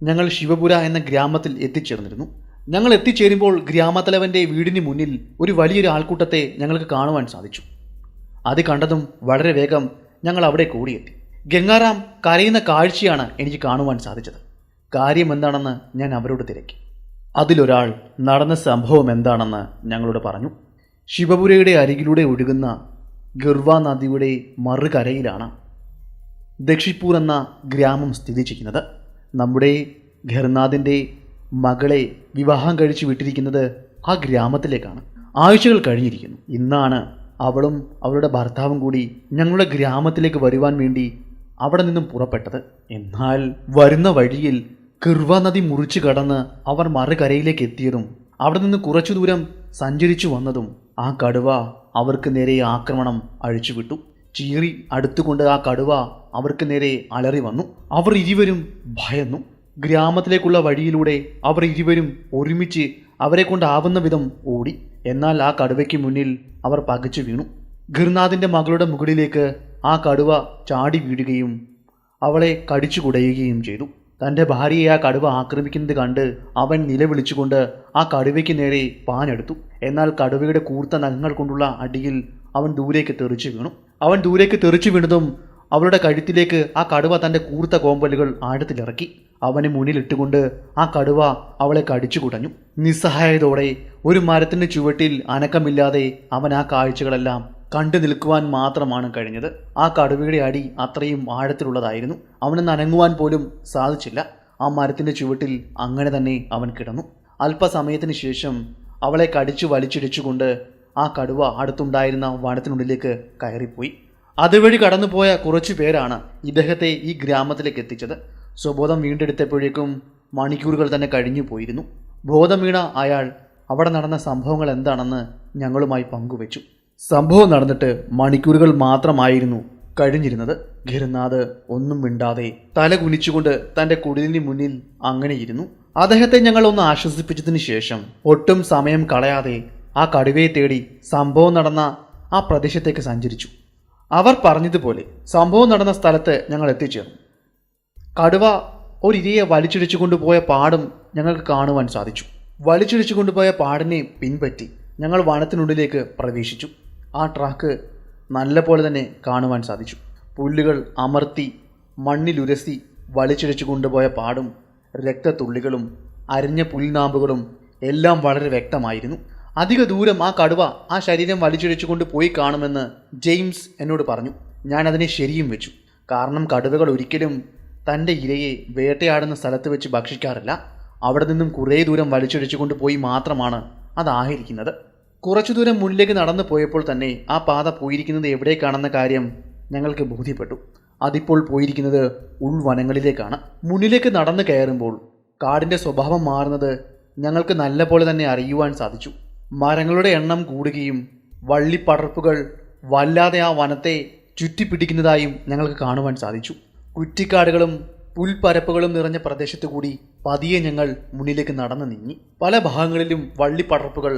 ഞങ്ങൾ ശിവപുര എന്ന ഗ്രാമത്തിൽ എത്തിച്ചേർന്നിരുന്നു. ഞങ്ങൾ എത്തിച്ചേരുമ്പോൾ ഗ്രാമത്തലവൻ്റെ വീടിന് മുന്നിൽ ഒരു വലിയൊരു ആൾക്കൂട്ടത്തെ ഞങ്ങൾക്ക് കാണുവാൻ സാധിച്ചു. അത് കണ്ടതും വളരെ വേഗം ഞങ്ങൾ അവിടെ കൂടിയെത്തി. ഗംഗാറാം കരയുന്ന കാഴ്ചയാണ് എനിക്ക് കാണുവാൻ സാധിച്ചത്. കാര്യം എന്താണെന്ന് ഞാൻ അവരോട് തിരക്കി. അതിലൊരാൾ നടന്ന സംഭവം എന്താണെന്ന് ഞങ്ങളോട് പറഞ്ഞു. ശിവപുരയുടെ അരികിലൂടെ ഒഴുകുന്ന ഗർവ നദിയുടെ മറുകരയിലാണ് ദക്ഷിപ്പൂർ എന്ന ഗ്രാമം സ്ഥിതി ചെയ്യുന്നത്. നമ്മുടെ ഘർനാഥിൻ്റെ മകളെ വിവാഹം കഴിച്ചു വിട്ടിരിക്കുന്നത് ആ ഗ്രാമത്തിലേക്കാണ്. ആഴ്ചകൾ കഴിഞ്ഞിരിക്കുന്നു. ഇന്നാണ് അവളും അവളുടെ ഭർത്താവും കൂടി ഞങ്ങളുടെ ഗ്രാമത്തിലേക്ക് വരുവാൻ വേണ്ടി അവിടെ നിന്നും പുറപ്പെട്ടത്. എന്നാൽ വരുന്ന വഴിയിൽ കിർവ നദി മുറിച്ചു കടന്ന് അവർ മറുകരയിലേക്ക് എത്തിയതും അവിടെ നിന്ന് കുറച്ചു ദൂരം സഞ്ചരിച്ചു വന്നതും ആ കടുവ അവർക്ക് നേരെ ആക്രമണം അഴിച്ചുവിട്ടു. ചീറി അടുത്തുകൊണ്ട് ആ കടുവ അവർക്ക് നേരെ അലറി വന്നു. അവർ ഇരുവരും ഭയന്നു. ഗ്രാമത്തിലേക്കുള്ള വഴിയിലൂടെ അവർ ഇരുവരും ഒരുമിച്ച് അവരെ കൊണ്ടാവുന്ന വിധം ഓടി. എന്നാൽ ആ കടുവയ്ക്ക് മുന്നിൽ അവർ പകച്ചു വീണു. ഗിർനാഥിൻ്റെ മകളുടെ മുകളിലേക്ക് ആ കടുവ ചാടി വീഴുകയും അവളെ കടിച്ചു കുടയുകയും ചെയ്തു. തൻ്റെ ഭാര്യയെ ആ കടുവ ആക്രമിക്കുന്നത് കണ്ട് അവൻ നിലവിളിച്ചുകൊണ്ട് ആ കടുവയ്ക്ക് നേരെ പാഞ്ഞെടുത്തു. എന്നാൽ കടുവയുടെ കൂർത്ത നഖങ്ങൾ കൊണ്ടുള്ള അടിയിൽ അവൻ ദൂരേക്ക് തെറിച്ചു വീണു. അവൻ ദൂരേക്ക് തെറിച്ചു വീണതും അവളുടെ കഴുത്തിലേക്ക് ആ കടുവ തൻ്റെ കൂർത്ത കോമ്പലുകൾ ആഴത്തിലിറക്കി. അവനെ മുന്നിലിട്ടുകൊണ്ട് ആ കടുവ അവളെ കടിച്ചു കുടഞ്ഞു. നിസ്സഹായതോടെ ഒരു മരത്തിൻ്റെ ചുവട്ടിൽ അനക്കമില്ലാതെ അവൻ ആ കാഴ്ചകളെല്ലാം കണ്ടു നിൽക്കുവാൻ മാത്രമാണ് കഴിഞ്ഞത്. ആ കടുവയുടെ അടി അത്രയും ആഴത്തിലുള്ളതായിരുന്നു. അവന് നനങ്ങുവാൻ പോലും സാധിച്ചില്ല. ആ മരത്തിൻ്റെ ചുവട്ടിൽ അങ്ങനെ തന്നെ അവൻ കിടന്നു. അല്പസമയത്തിന് ശേഷം അവളെ കടിച്ചു വലിച്ചിടിച്ചുകൊണ്ട് ആ കടുവ അടുത്തുണ്ടായിരുന്ന വനത്തിനുള്ളിലേക്ക് കയറിപ്പോയി. അതുവഴി കടന്നുപോയ കുറച്ചു പേരാണ് ഇദ്ദേഹത്തെ ഈ ഗ്രാമത്തിലേക്ക് എത്തിച്ചത്. സ്വബോധം വീണ്ടെടുത്തപ്പോഴേക്കും മണിക്കൂറുകൾ തന്നെ കഴിഞ്ഞു പോയിരുന്നു. ബോധം വീണ അയാൾ അവിടെ നടന്ന സംഭവങ്ങൾ എന്താണെന്ന് ഞങ്ങളുമായി പങ്കുവച്ചു. സംഭവം നടന്നിട്ട് മണിക്കൂറുകൾ മാത്രമായിരുന്നു കഴിഞ്ഞിരുന്നത്. ഗിർനാഥ് ഒന്നും മിണ്ടാതെ തല കുനിച്ചുകൊണ്ട് തൻ്റെ കുടിലിന് മുന്നിൽ അങ്ങനെ ഇരുന്നു. അദ്ദേഹത്തെ ഞങ്ങൾ ഒന്ന് ആശ്വസിപ്പിച്ചതിന് ശേഷം ഒട്ടും സമയം കളയാതെ ആ കടുവയെ തേടി സംഭവം നടന്ന ആ പ്രദേശത്തേക്ക് സഞ്ചരിച്ചു. അവർ പറഞ്ഞതുപോലെ സംഭവം നടന്ന സ്ഥലത്ത് ഞങ്ങൾ എത്തിച്ചേർന്നു. കടുവ ഒരിരയെ വലിച്ചിടിച്ചു കൊണ്ടുപോയ പാടും ഞങ്ങൾക്ക് കാണുവാൻ സാധിച്ചു. വലിച്ചിടിച്ചു കൊണ്ടുപോയ പാടിനെ പിൻപറ്റി ഞങ്ങൾ വനത്തിനുള്ളിലേക്ക് പ്രവേശിച്ചു. ആ ട്രാക്ക് നല്ല പോലെ തന്നെ കാണുവാൻ സാധിച്ചു. പുല്ലുകൾ അമർത്തി മണ്ണിലുരസി വലിച്ചിടിച്ചു കൊണ്ടുപോയ പാടും രക്തത്തുള്ളികളും അരിഞ്ഞ പുൽനാമ്പുകളും എല്ലാം വളരെ വ്യക്തമായിരുന്നു. അധിക ദൂരം ആ കടുവ ആ ശരീരം വലിച്ചിടിച്ചു കൊണ്ട് പോയി കാണുമെന്ന് ജെയിംസ് എന്നോട് പറഞ്ഞു. ഞാൻ അതിനെ ശരിയും വെച്ചു. കാരണം കടുവകൾ ഒരിക്കലും തൻ്റെ ഇരയെ വേട്ടയാടുന്ന സ്ഥലത്ത് വെച്ച് ഭക്ഷിക്കാറില്ല. അവിടെ നിന്നും കുറേ ദൂരം വലിച്ചിടിച്ചു കൊണ്ട് പോയി മാത്രമാണ് അത് ആഹരിക്കുന്നത്. കുറച്ചു ദൂരം മുന്നിലേക്ക് നടന്നു പോയപ്പോൾ തന്നെ ആ പാത പോയിരിക്കുന്നത് എവിടേക്കാണെന്ന കാര്യം ഞങ്ങൾക്ക് ബോധ്യപ്പെട്ടു. അതിപ്പോൾ പോയിരിക്കുന്നത് ഉൾവനങ്ങളിലേക്കാണ്. മുന്നിലേക്ക് നടന്നു കയറുമ്പോൾ കാടിൻ്റെ സ്വഭാവം മാറുന്നത് ഞങ്ങൾക്ക് നല്ല പോലെ തന്നെ അറിയുവാൻ സാധിച്ചു. മരങ്ങളുടെ എണ്ണം കൂടുകയും വള്ളിപ്പടർപ്പുകൾ വല്ലാതെ ആ വനത്തെ ചുറ്റിപ്പിടിക്കുന്നതായും ഞങ്ങൾക്ക് കാണുവാൻ സാധിച്ചു. കുറ്റിക്കാടുകളും പുൽപ്പരപ്പുകളും നിറഞ്ഞ പ്രദേശത്തു കൂടി പതിയെ ഞങ്ങൾ മുന്നിലേക്ക് നടന്നു നീങ്ങി. പല ഭാഗങ്ങളിലും വള്ളിപ്പടർപ്പുകൾ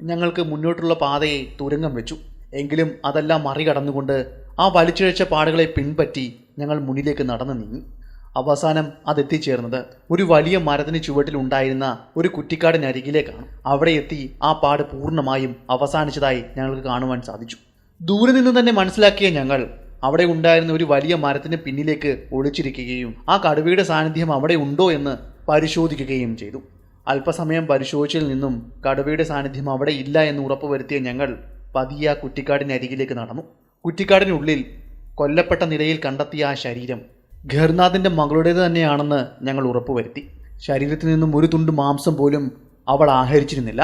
ഞങ്ങൾക്ക് മുന്നോട്ടുള്ള പാതയെ തുരങ്കം വെച്ചു. എങ്കിലും അതെല്ലാം മറികടന്നുകൊണ്ട് ആ വലിച്ചിഴച്ച പാടുകളെ പിൻപറ്റി ഞങ്ങൾ മുന്നിലേക്ക് നടന്നു നീങ്ങി. അവസാനം അതെത്തിച്ചേർന്നത് ഒരു വലിയ മരത്തിന് ചുവട്ടിലുണ്ടായിരുന്ന ഒരു കുറ്റിക്കാടിനരികിലേക്കാണ്. അവിടെ എത്തി ആ പാട് പൂർണ്ണമായും അവസാനിച്ചതായി ഞങ്ങൾക്ക് കാണുവാൻ സാധിച്ചു. ദൂരെ നിന്ന് തന്നെ മനസ്സിലാക്കിയ ഞങ്ങൾ അവിടെ ഉണ്ടായിരുന്ന ഒരു വലിയ മരത്തിന് പിന്നിലേക്ക് ഒളിച്ചിരിക്കുകയും ആ കടുവയുടെ സാന്നിധ്യം അവിടെ ഉണ്ടോ എന്ന് പരിശോധിക്കുകയും ചെയ്തു. അല്പസമയം പരിശോധിച്ചതിൽ നിന്നും കടുവയുടെ സാന്നിധ്യം അവിടെ ഇല്ല എന്ന് ഉറപ്പുവരുത്തിയ ഞങ്ങൾ പതിയെ ആ കുറ്റിക്കാടിനരികിലേക്ക് നടന്നു. കുറ്റിക്കാടിനുള്ളിൽ കൊല്ലപ്പെട്ട നിലയിൽ കണ്ടെത്തിയ ആ ശരീരം ഗിർനാഥിൻ്റെ മകളുടേത് തന്നെയാണെന്ന് ഞങ്ങൾ ഉറപ്പുവരുത്തി. ശരീരത്തിൽ നിന്നും ഒരു തുണ്ട് മാംസം പോലും അവൾ ആഹരിച്ചിരുന്നില്ല.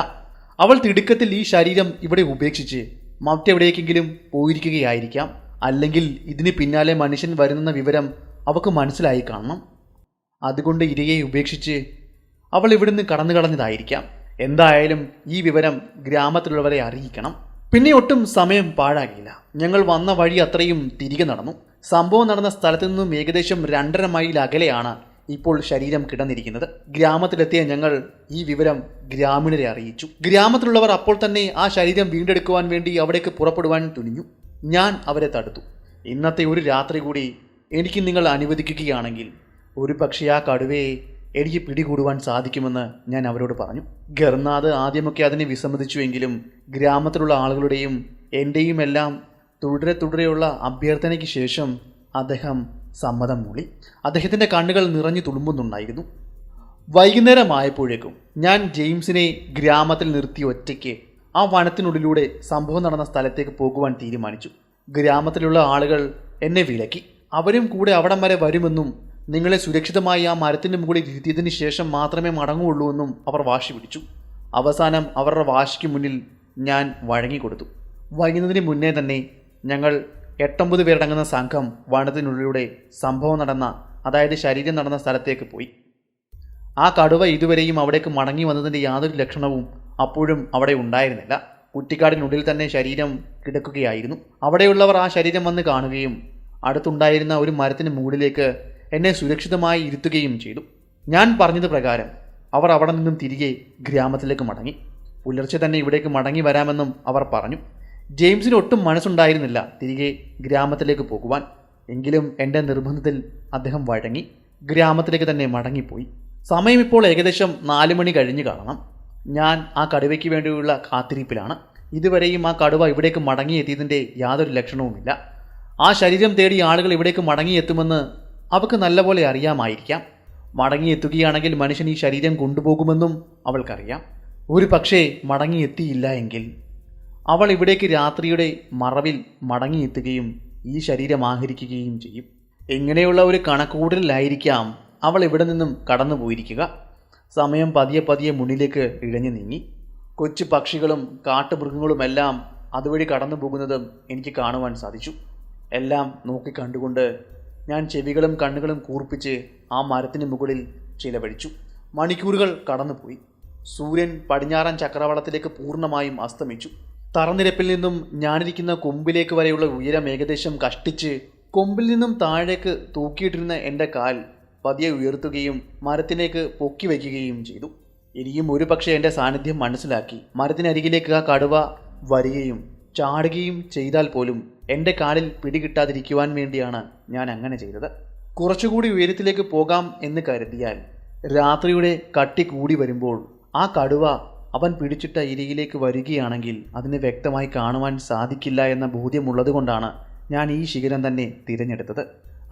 അവൾ തിടുക്കത്തിൽ ഈ ശരീരം ഇവിടെ ഉപേക്ഷിച്ച് മറ്റെവിടേക്കെങ്കിലും പോയിരിക്കുകയായിരിക്കാം. അല്ലെങ്കിൽ ഇതിന് പിന്നാലെ മനുഷ്യൻ വരുന്നെന്ന വിവരം അവൾക്ക് മനസ്സിലായി കാണണം. അതുകൊണ്ട് ഇരയെ ഉപേക്ഷിച്ച് അവൾ ഇവിടുന്ന് കടന്നു കളഞ്ഞതായിരിക്കാം. എന്തായാലും ഈ വിവരം ഗ്രാമത്തിലുള്ളവരെ അറിയിക്കണം. പിന്നെ ഒട്ടും സമയം പാഴാകില്ല. ഞങ്ങൾ വന്ന വഴി അത്രയും തിരികെ നടന്നു. സംഭവം നടന്ന സ്ഥലത്തു നിന്നും ഏകദേശം 2.5 മൈൽ അകലെയാണ് ഇപ്പോൾ ശരീരം കിടന്നിരിക്കുന്നത്. ഗ്രാമത്തിലെത്തിയ ഞങ്ങൾ ഈ വിവരം ഗ്രാമീണരെ അറിയിച്ചു. ഗ്രാമത്തിലുള്ളവർ അപ്പോൾ തന്നെ ആ ശരീരം വീണ്ടെടുക്കുവാൻ വേണ്ടി അവിടേക്ക് പുറപ്പെടുവാൻ തുനിഞ്ഞു. ഞാൻ അവരെ തടുത്തു. ഇന്നത്തെ ഒരു രാത്രി കൂടി എനിക്ക് നിങ്ങൾ അനുവദിക്കുകയാണെങ്കിൽ ഒരു പക്ഷേ ആ കടുവയെ എനിക്ക് പിടികൂടുവാൻ സാധിക്കുമെന്ന് ഞാൻ അവരോട് പറഞ്ഞു. ഗിർനാഥ് ആദ്യമൊക്കെ അതിനെ വിസമ്മതിച്ചുവെങ്കിലും ഗ്രാമത്തിലുള്ള ആളുകളുടെയും എൻ്റെയും എല്ലാം തുടരെയുള്ള അഭ്യർത്ഥനയ്ക്ക് ശേഷം അദ്ദേഹം സമ്മതം മൂളി. അദ്ദേഹത്തിൻ്റെ കണ്ണുകൾ നിറഞ്ഞു തുളുമ്പുന്നുണ്ടായിരുന്നു. വൈകുന്നേരമായപ്പോഴേക്കും ഞാൻ ജെയിംസിനെ ഗ്രാമത്തിൽ നിർത്തി ഒറ്റയ്ക്ക് ആ വനത്തിനുള്ളിലൂടെ സംഭവം നടന്ന സ്ഥലത്തേക്ക് പോകുവാൻ തീരുമാനിച്ചു. ഗ്രാമത്തിലുള്ള ആളുകൾ എന്നെ വിലക്കി. അവരും കൂടെ അവിടം വരെ വരുമെന്നും നിങ്ങളെ സുരക്ഷിതമായി ആ മരത്തിൻ്റെ മുകളിൽ ഇരുത്തിയതിന് ശേഷം മാത്രമേ മടങ്ങുകയുള്ളൂ എന്നും അവർ വാശി പിടിച്ചു. അവസാനം അവരുടെ വാശിക്ക് മുന്നിൽ ഞാൻ വഴങ്ങിക്കൊടുത്തു. വൈകുന്നതിന് മുന്നേ തന്നെ ഞങ്ങൾ 8-9 പേരടങ്ങുന്ന സംഘം വനത്തിനുള്ളിലൂടെ സംഭവം നടന്ന, അതായത് ശരീരം നടന്ന സ്ഥലത്തേക്ക് പോയി. ആ കടുവ ഇതുവരെയും അവിടേക്ക് മടങ്ങി വന്നതിൻ്റെ യാതൊരു ലക്ഷണവും അപ്പോഴും അവിടെ ഉണ്ടായിരുന്നില്ല. കുറ്റിക്കാടിനുള്ളിൽ തന്നെ ശരീരം കിടക്കുകയായിരുന്നു. അവിടെയുള്ളവർ ആ ശരീരം വന്ന് കാണുകയും അടുത്തുണ്ടായിരുന്ന ഒരു മരത്തിന് മുകളിലേക്ക് എന്നെ സുരക്ഷിതമായി ഇരുത്തുകയും ചെയ്തു. ഞാൻ പറഞ്ഞത് പ്രകാരം അവർ അവിടെ നിന്നും തിരികെ ഗ്രാമത്തിലേക്ക് മടങ്ങി. പുലർച്ചെ തന്നെ ഇവിടേക്ക് മടങ്ങി വരാമെന്നും അവർ പറഞ്ഞു. ജെയിംസിന് ഒട്ടും മനസ്സുണ്ടായിരുന്നില്ല തിരികെ ഗ്രാമത്തിലേക്ക് പോകുവാൻ. എങ്കിലും എൻ്റെ നിർബന്ധത്തിൽ അദ്ദേഹം വഴങ്ങി ഗ്രാമത്തിലേക്ക് തന്നെ മടങ്ങിപ്പോയി. സമയം ഇപ്പോൾ ഏകദേശം 4 മണി കഴിഞ്ഞ് കാണണം. ഞാൻ ആ കടുവയ്ക്ക് വേണ്ടിയുള്ള കാത്തിരിപ്പിലാണ്. ഇതുവരെയും ആ കടുവ ഇവിടേക്ക് മടങ്ങിയെത്തിയതിൻ്റെ യാതൊരു ലക്ഷണവുമില്ല. ആ ശരീരം തേടി ആളുകൾ ഇവിടേക്ക് മടങ്ങിയെത്തുമെന്ന് അവൾക്ക് നല്ലപോലെ അറിയാമായിരിക്കാം. മടങ്ങിയെത്തുകയാണെങ്കിൽ മനുഷ്യൻ ഈ ശരീരം കൊണ്ടുപോകുമെന്നും അവൾക്കറിയാം. ഒരു പക്ഷേ മടങ്ങിയെത്തിയില്ല എങ്കിൽ അവൾ ഇവിടേക്ക് രാത്രിയുടെ മറവിൽ മടങ്ങിയെത്തുകയും ഈ ശരീരം ആഹരിക്കുകയും ചെയ്യും. ഇങ്ങനെയുള്ള ഒരു കണക്കൂടലിലായിരിക്കാം അവൾ ഇവിടെ നിന്നും കടന്നു പോയിരിക്കുക. സമയം പതിയെ മുന്നിലേക്ക് ഇഴഞ്ഞു നീങ്ങി. കൊച്ചു പക്ഷികളും കാട്ടുമൃഗങ്ങളുമെല്ലാം അതുവഴി കടന്നു പോകുന്നതും എനിക്ക് കാണുവാൻ സാധിച്ചു. എല്ലാം നോക്കിക്കണ്ടുകൊണ്ട് ഞാൻ ചെവികളും കണ്ണുകളും കൂർപ്പിച്ച് ആ മരത്തിന് മുകളിൽ ചിലവഴിച്ചു. മണിക്കൂറുകൾ കടന്നുപോയി. സൂര്യൻ പടിഞ്ഞാറൻ ചക്രവാളത്തിലേക്ക് പൂർണ്ണമായും അസ്തമിച്ചു. തറനിരപ്പിൽ നിന്നും ഞാനിരിക്കുന്ന കൊമ്പിലേക്ക് വരെയുള്ള ഉയരം ഏകദേശം കഷ്ടിച്ച് കൊമ്പിൽ നിന്നും താഴേക്ക് തൂക്കിയിട്ടിരുന്ന എൻ്റെ കാൽ പതിയെ ഉയർത്തുകയും മരത്തിലേക്ക് പൊക്കി വയ്ക്കുകയും ചെയ്തു. ഇനിയും ഒരു പക്ഷേ എൻ്റെ സാന്നിധ്യം മനസ്സിലാക്കി മരത്തിനരികിലേക്ക് ആ കടുവ വരികയും ചാടുകയും ചെയ്താൽ പോലും എൻ്റെ കാലിൽ പിടികിട്ടാതിരിക്കുവാൻ വേണ്ടിയാണ് ഞാൻ അങ്ങനെ ചെയ്തത്. കുറച്ചുകൂടി ഉയരത്തിലേക്ക് പോകാം എന്ന് കരുതിയാൽ രാത്രിയുടെ കട്ടി കൂടി വരുമ്പോൾ ആ കടുവ അവൻ പിടിച്ചിട്ട ഇരയിലേക്ക് വരികയാണെങ്കിൽ അതിന് വ്യക്തമായി കാണുവാൻ സാധിക്കില്ല എന്ന ബോധ്യമുള്ളത് കൊണ്ടാണ് ഞാൻ ഈ ശിഖരം തന്നെ തിരഞ്ഞെടുത്തത്.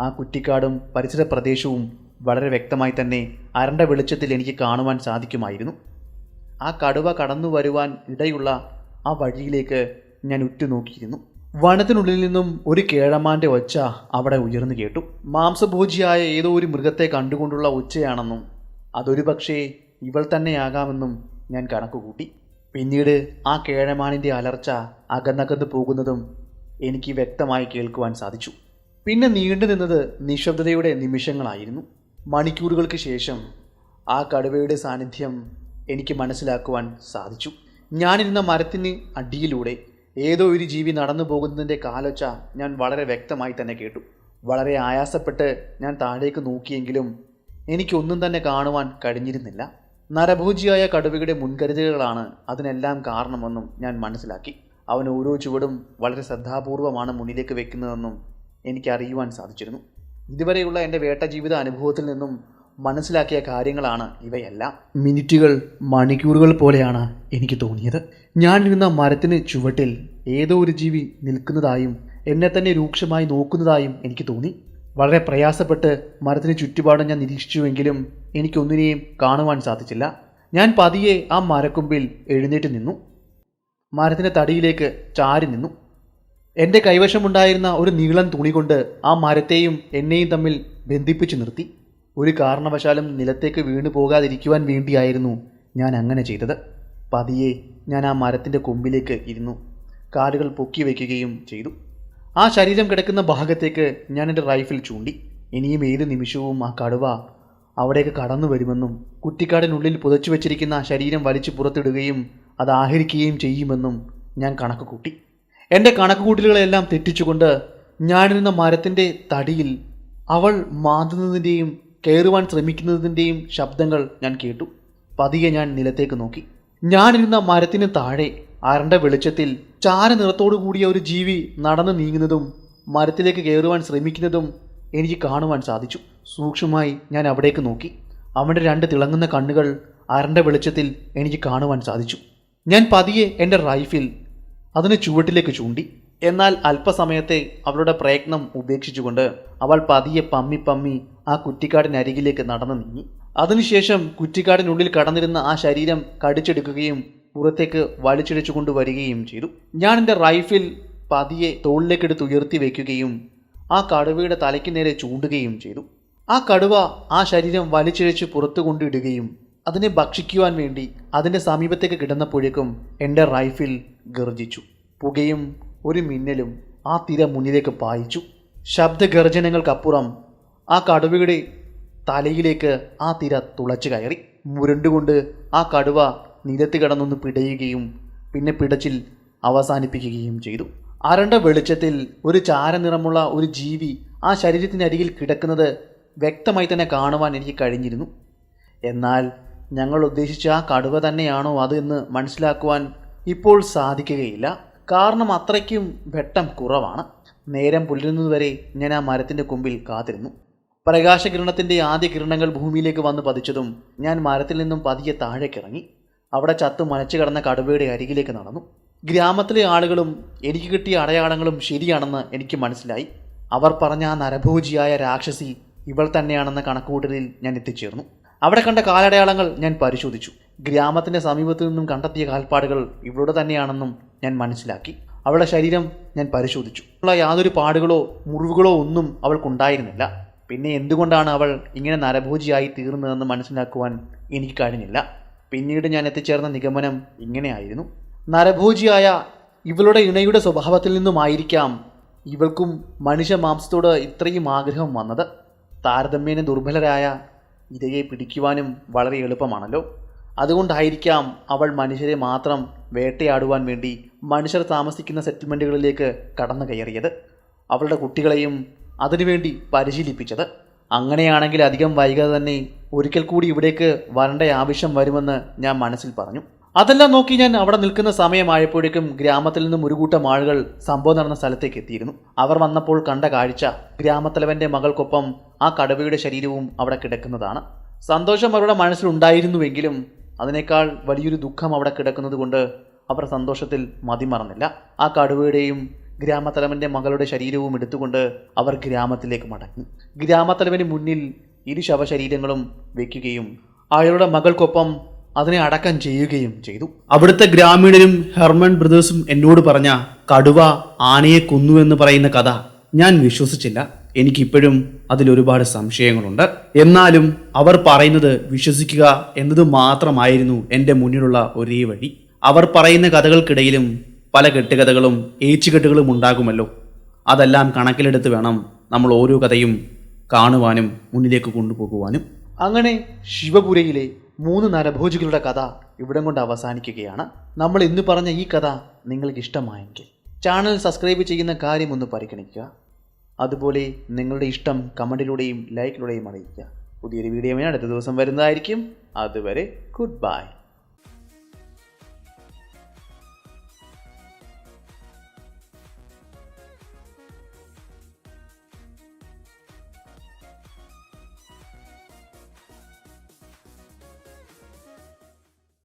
ആ കുറ്റിക്കാടും പരിസര പ്രദേശവും വളരെ വ്യക്തമായി തന്നെ അരണ്ട വെളിച്ചത്തിൽ എനിക്ക് കാണുവാൻ സാധിക്കുമായിരുന്നു. ആ കടുവ കടന്നു വരുവാൻ ഇടയുള്ള ആ വഴിയിലേക്ക് ഞാൻ ഉറ്റുനോക്കിയിരുന്നു. വനത്തിനുള്ളിൽ നിന്നും ഒരു കേഴമാൻ്റെ ഒച്ച അവിടെ ഉയർന്നു കേട്ടു. മാംസഭോജിയായ ഏതോ ഒരു മൃഗത്തെ കണ്ടുകൊണ്ടുള്ള ഒച്ചയാണെന്നും അതൊരു പക്ഷേ ഇവൾ തന്നെയാകാമെന്നും ഞാൻ കണക്കുകൂട്ടി. പിന്നീട് ആ കേഴമാനിൻ്റെ അലർച്ച അകന്നകന്ന് പോകുന്നതും എനിക്ക് വ്യക്തമായി കേൾക്കുവാൻ സാധിച്ചു. പിന്നെ നീണ്ടു നിന്നത് നിശബ്ദതയുടെ നിമിഷങ്ങളായിരുന്നു. മണിക്കൂറുകൾക്ക് ശേഷം ആ കടുവയുടെ സാന്നിധ്യം എനിക്ക് മനസ്സിലാക്കുവാൻ സാധിച്ചു. ഞാനിരുന്ന മരത്തിന് അടിയിലൂടെ ഏതോ ഒരു ജീവി നടന്നു പോകുന്നതിൻ്റെ കാലൊച്ച ഞാൻ വളരെ വ്യക്തമായി തന്നെ കേട്ടു. വളരെ ആയാസപ്പെട്ട് ഞാൻ താഴേക്ക് നോക്കിയെങ്കിലും എനിക്കൊന്നും തന്നെ കാണുവാൻ കഴിഞ്ഞിരുന്നില്ല. നരഭോജിയായ കടുവയുടെ മുൻകരുതലുകളാണ് അതിനെല്ലാം കാരണമെന്നും ഞാൻ മനസ്സിലാക്കി. അവൻ ഓരോ ചുവടും വളരെ ശ്രദ്ധാപൂർവമാണ് മുന്നിലേക്ക് വെക്കുന്നതെന്നും എനിക്കറിയുവാൻ സാധിച്ചിരുന്നു. ഇതുവരെയുള്ള എൻ്റെ വേട്ട ജീവിത അനുഭവത്തിൽ നിന്നും മനസ്സിലാക്കിയ കാര്യങ്ങളാണ് ഇവയെല്ലാം. മിനിറ്റുകൾ മണിക്കൂറുകൾ പോലെയാണ് എനിക്ക് തോന്നിയത്. ഞാനിരുന്ന മരത്തിന് ചുവട്ടിൽ ഏതോ ഒരു ജീവി നിൽക്കുന്നതായും എന്നെ തന്നെ രൂക്ഷമായി നോക്കുന്നതായും എനിക്ക് തോന്നി. വളരെ പ്രയാസപ്പെട്ട് മരത്തിന് ചുറ്റുപാടും ഞാൻ നിരീക്ഷിച്ചുവെങ്കിലും എനിക്കൊന്നിനെയും കാണുവാൻ സാധിച്ചില്ല. ഞാൻ പതിയെ ആ മരക്കൊമ്പിൽ എഴുന്നേറ്റ് നിന്നു. മരത്തിൻ്റെ തടിയിലേക്ക് ചാരി നിന്നു. എൻ്റെ കൈവശമുണ്ടായിരുന്ന ഒരു നീളൻ തുണി കൊണ്ട് ആ മരത്തെയും എന്നെയും തമ്മിൽ ബന്ധിപ്പിച്ചു നിർത്തി. ഒരു കാരണവശാലും നിലത്തേക്ക് വീണു പോകാതിരിക്കുവാൻ വേണ്ടിയായിരുന്നു ഞാൻ അങ്ങനെ ചെയ്തത്. പതിയെ ഞാൻ ആ മരത്തിൻ്റെ കൊമ്പിലേക്ക് ഇരുന്നു. കാലുകൾ പൊക്കി വയ്ക്കുകയും ചെയ്തു. ആ ശരീരം കിടക്കുന്ന ഭാഗത്തേക്ക് ഞാൻ എൻ്റെ റൈഫിൾ ചൂണ്ടി. ഇനിയും ഏത് നിമിഷവും ആ കടുവ അവിടേക്ക് കടന്നു വരുമെന്നും കുറ്റിക്കാടിനുള്ളിൽ പുതച്ചു വച്ചിരിക്കുന്ന ശരീരം വലിച്ചു പുറത്തിടുകയും അത് ആഹരിക്കുകയും ചെയ്യുമെന്നും ഞാൻ കണക്ക് കൂട്ടി. എൻ്റെ കണക്കുകൂട്ടലുകളെല്ലാം തെറ്റിച്ചുകൊണ്ട് ഞാനിരുന്ന മരത്തിൻ്റെ തടിയിൽ അവൾ മാന്തുന്നതിൻ്റെയും കയറുവാൻ ശ്രമിക്കുന്നതിൻ്റെയും ശബ്ദങ്ങൾ ഞാൻ കേട്ടു. പതിയെ ഞാൻ നിലത്തേക്ക് നോക്കി. ഞാനിരുന്ന മരത്തിന് താഴെ അരണ്ട വെളിച്ചത്തിൽ ചാര നിറത്തോടു കൂടിയ ഒരു ജീവി നടന്നു നീങ്ങുന്നതും മരത്തിലേക്ക് കയറുവാൻ ശ്രമിക്കുന്നതും എനിക്ക് കാണുവാൻ സാധിച്ചു. സൂക്ഷ്മമായി ഞാൻ അവിടേക്ക് നോക്കി. അവൻ്റെ രണ്ട് തിളങ്ങുന്ന കണ്ണുകൾ അരണ്ട വെളിച്ചത്തിൽ എനിക്ക് കാണുവാൻ സാധിച്ചു. ഞാൻ പതിയെ എൻ്റെ റൈഫിൽ അതിന് ചുവട്ടിലേക്ക് ചൂണ്ടി. എന്നാൽ അല്പസമയത്തെ അവളുടെ പ്രയത്നം ഉപേക്ഷിച്ചുകൊണ്ട് അവൾ പതിയെ പമ്മി ആ കുറ്റിക്കാടിനരികിലേക്ക് നടന്നു നീങ്ങി. അതിനുശേഷം കുറ്റിക്കാടിനുള്ളിൽ കടന്നിരുന്ന ആ ശരീരം കടിച്ചെടുക്കുകയും പുറത്തേക്ക് വലിച്ചിഴച്ചു കൊണ്ടുവരികയും ചെയ്തു. ഞാൻ എൻ്റെ റൈഫിൽ പതിയെ തോളിലേക്കെടുത്ത് ഉയർത്തി വയ്ക്കുകയും ആ കടുവയുടെ തലയ്ക്ക് നേരെ ചൂണ്ടുകയും ചെയ്തു. ആ കടുവ ആ ശരീരം വലിച്ചിഴച്ച് പുറത്തു കൊണ്ടിടുകയും അതിനെ ഭക്ഷിക്കുവാൻ വേണ്ടി അതിൻ്റെ സമീപത്തേക്ക് കിടന്നപ്പോഴേക്കും എൻ്റെ റൈഫിൽ ഗർജിച്ചു. പുകയും ഒരു മിന്നലും ആ തിര മുന്നിലേക്ക് പായിച്ചു. ശബ്ദഗർജനങ്ങൾക്കപ്പുറം ആ കടുവയുടെ തലയിലേക്ക് ആ തിര തുളച്ചു കയറി. മുരണ്ടുകൊണ്ട് ആ കടുവ നിലത്ത് കിടന്നൊന്ന് പിടയുകയും പിന്നെ പിടച്ചിൽ അവസാനിപ്പിക്കുകയും ചെയ്തു. അരണ്ട വെളിച്ചത്തിൽ ഒരു ചാരനിറമുള്ള ഒരു ജീവി ആ ശരീരത്തിനരികിൽ കിടക്കുന്നത് വ്യക്തമായി തന്നെ കാണുവാൻ എനിക്ക് കഴിഞ്ഞിരുന്നു. എന്നാൽ ഞങ്ങൾ ഉദ്ദേശിച്ച ആ കടുവ തന്നെയാണോ അത് എന്ന് മനസ്സിലാക്കുവാൻ ഇപ്പോൾ സാധിക്കുകയില്ല. കാരണം അത്രയ്ക്കും വെട്ടം കുറവാണ്. നേരം പുലരുന്നതുവരെ ഞാൻ ആ മരത്തിൻ്റെ കൊമ്പിൽ കാത്തിരുന്നു. പ്രകാശകിരണത്തിൻ്റെ ആദ്യ കിരണങ്ങൾ ഭൂമിയിലേക്ക് വന്ന് പതിച്ചതും ഞാൻ മരത്തിൽ നിന്നും പതിയെ താഴേക്കിറങ്ങി. അവിടെ ചത്തു മനച്ചു കിടന്ന കടുവയുടെ അരികിലേക്ക് നടന്നു. ഗ്രാമത്തിലെ ആളുകളും എനിക്ക് കിട്ടിയ അടയാളങ്ങളും ശരിയാണെന്ന് എനിക്ക് മനസ്സിലായി. അവർ പറഞ്ഞ ആ നരഭോജിയായ രാക്ഷസി ഇവൾ തന്നെയാണെന്ന കണക്കുകൂട്ടലിൽ ഞാൻ എത്തിച്ചേർന്നു. അവിടെ കണ്ട കാലടയാളങ്ങൾ ഞാൻ പരിശോധിച്ചു. ഗ്രാമത്തിൻ്റെ സമീപത്തു നിന്നും കണ്ടെത്തിയ കാൽപ്പാടുകൾ ഇവളുടെ തന്നെയാണെന്നും ഞാൻ മനസ്സിലാക്കി. അവളുടെ ശരീരം ഞാൻ പരിശോധിച്ചു. ഉള്ള യാതൊരു പാടുകളോ മുറിവുകളോ ഒന്നും അവൾക്കുണ്ടായിരുന്നില്ല. പിന്നെ എന്തുകൊണ്ടാണ് അവൾ ഇങ്ങനെ നരഭോജിയായി തീർന്നതെന്ന് മനസ്സിലാക്കുവാൻ എനിക്ക് കഴിഞ്ഞില്ല. പിന്നീട് ഞാൻ എത്തിച്ചേർന്ന നിഗമനം ഇങ്ങനെയായിരുന്നു. നരഭോജിയായ ഇവളുടെ ഇണയുടെ സ്വഭാവത്തിൽ നിന്നുമായിരിക്കാം ഇവൾക്കും മനുഷ്യ മാംസത്തോട് ഇത്രയും ആഗ്രഹം വന്നത്. താരതമ്യേന ദുർബലരായ ഇരയെ പിടിക്കുവാനും വളരെ എളുപ്പമാണല്ലോ. അതുകൊണ്ടായിരിക്കാം അവൾ മനുഷ്യരെ മാത്രം വേട്ടയാടുവാൻ വേണ്ടി മനുഷ്യർ താമസിക്കുന്ന സെറ്റിൽമെൻറ്റുകളിലേക്ക് കടന്നു കയറിയത്, അവളുടെ കുട്ടികളെയും അതിനുവേണ്ടി പരിശീലിപ്പിച്ചത്. അങ്ങനെയാണെങ്കിൽ അധികം വൈകാതെ തന്നെ ഒരിക്കൽ കൂടി ഇവിടേക്ക് വരേണ്ട ആവശ്യം വരുമെന്ന് ഞാൻ മനസ്സിൽ പറഞ്ഞു. അതെല്ലാം നോക്കി ഞാൻ അവിടെ നിൽക്കുന്ന സമയമായപ്പോഴേക്കും ഗ്രാമത്തിൽ നിന്നും ഒരു കൂട്ടം ആളുകൾ സംഭവം നടന്ന സ്ഥലത്തേക്ക് എത്തിയിരുന്നു. അവർ വന്നപ്പോൾ കണ്ട കാഴ്ച ഗ്രാമത്തലവൻ്റെ മകൾക്കൊപ്പം ആ കടുവയുടെ ശരീരവും അവിടെ കിടക്കുന്നതാണ്. സന്തോഷം അവരുടെ മനസ്സിലുണ്ടായിരുന്നുവെങ്കിലും അതിനേക്കാൾ വലിയൊരു ദുഃഖം അവിടെ കിടക്കുന്നത് കൊണ്ട് അവർ സന്തോഷത്തിൽ മതിമറന്നില്ല. ആ കടുവയുടെയും ഗ്രാമത്തലവൻ്റെ മകളുടെ ശരീരവും എടുത്തുകൊണ്ട് അവർ ഗ്രാമത്തിലേക്ക് മടങ്ങി. ഗ്രാമത്തലവന് മുന്നിൽ ഇരു ശവശരീരങ്ങളും വയ്ക്കുകയും അയാളുടെ മകൾക്കൊപ്പം അതിനെ അടക്കം ചെയ്യുകയും ചെയ്തു. അവിടുത്തെ ഗ്രാമീണരും ഹെർമൻ ബ്രദേഴ്സും എന്നോട് പറഞ്ഞ കടുവ ആനയെ കൊന്നുവെന്ന് പറയുന്ന കഥ ഞാൻ വിശ്വസിച്ചില്ല. എനിക്കിപ്പോഴും അതിലൊരുപാട് സംശയങ്ങളുണ്ട്. എന്നാലും അവർ പറയുന്നത് വിശ്വസിക്കുക എന്നത് മാത്രമായിരുന്നു എൻ്റെ മുന്നിലുള്ള ഒരേ വഴി. അവർ പറയുന്ന കഥകൾക്കിടയിലും പല കെട്ടുകഥകളും ഏച്ചുകെട്ടുകളും ഉണ്ടാകുമല്ലോ. അതെല്ലാം കണക്കിലെടുത്ത് വേണം നമ്മൾ ഓരോ കഥയും കാണുവാനും മുന്നിലേക്ക് കൊണ്ടുപോകുവാനും. അങ്ങനെ ശിവപുരയിലെ 3 നരഭോജികളുടെ കഥ ഇവിടം കൊണ്ട് അവസാനിക്കുകയാണ്. നമ്മൾ ഇന്ന് പറഞ്ഞ ഈ കഥ നിങ്ങൾക്ക് ഇഷ്ടമായെങ്കിൽ ചാനൽ സബ്സ്ക്രൈബ് ചെയ്യുന്ന കാര്യം ഒന്ന് പരിഗണിക്കുക. അതുപോലെ നിങ്ങളുടെ ഇഷ്ടം കമൻറ്റിലൂടെയും ലൈക്കിലൂടെയും അറിയിക്കുക. പുതിയൊരു വീഡിയോയുമായി അടുത്ത ദിവസം വരുന്നതായിരിക്കും. അതുവരെ ഗുഡ് ബൈ.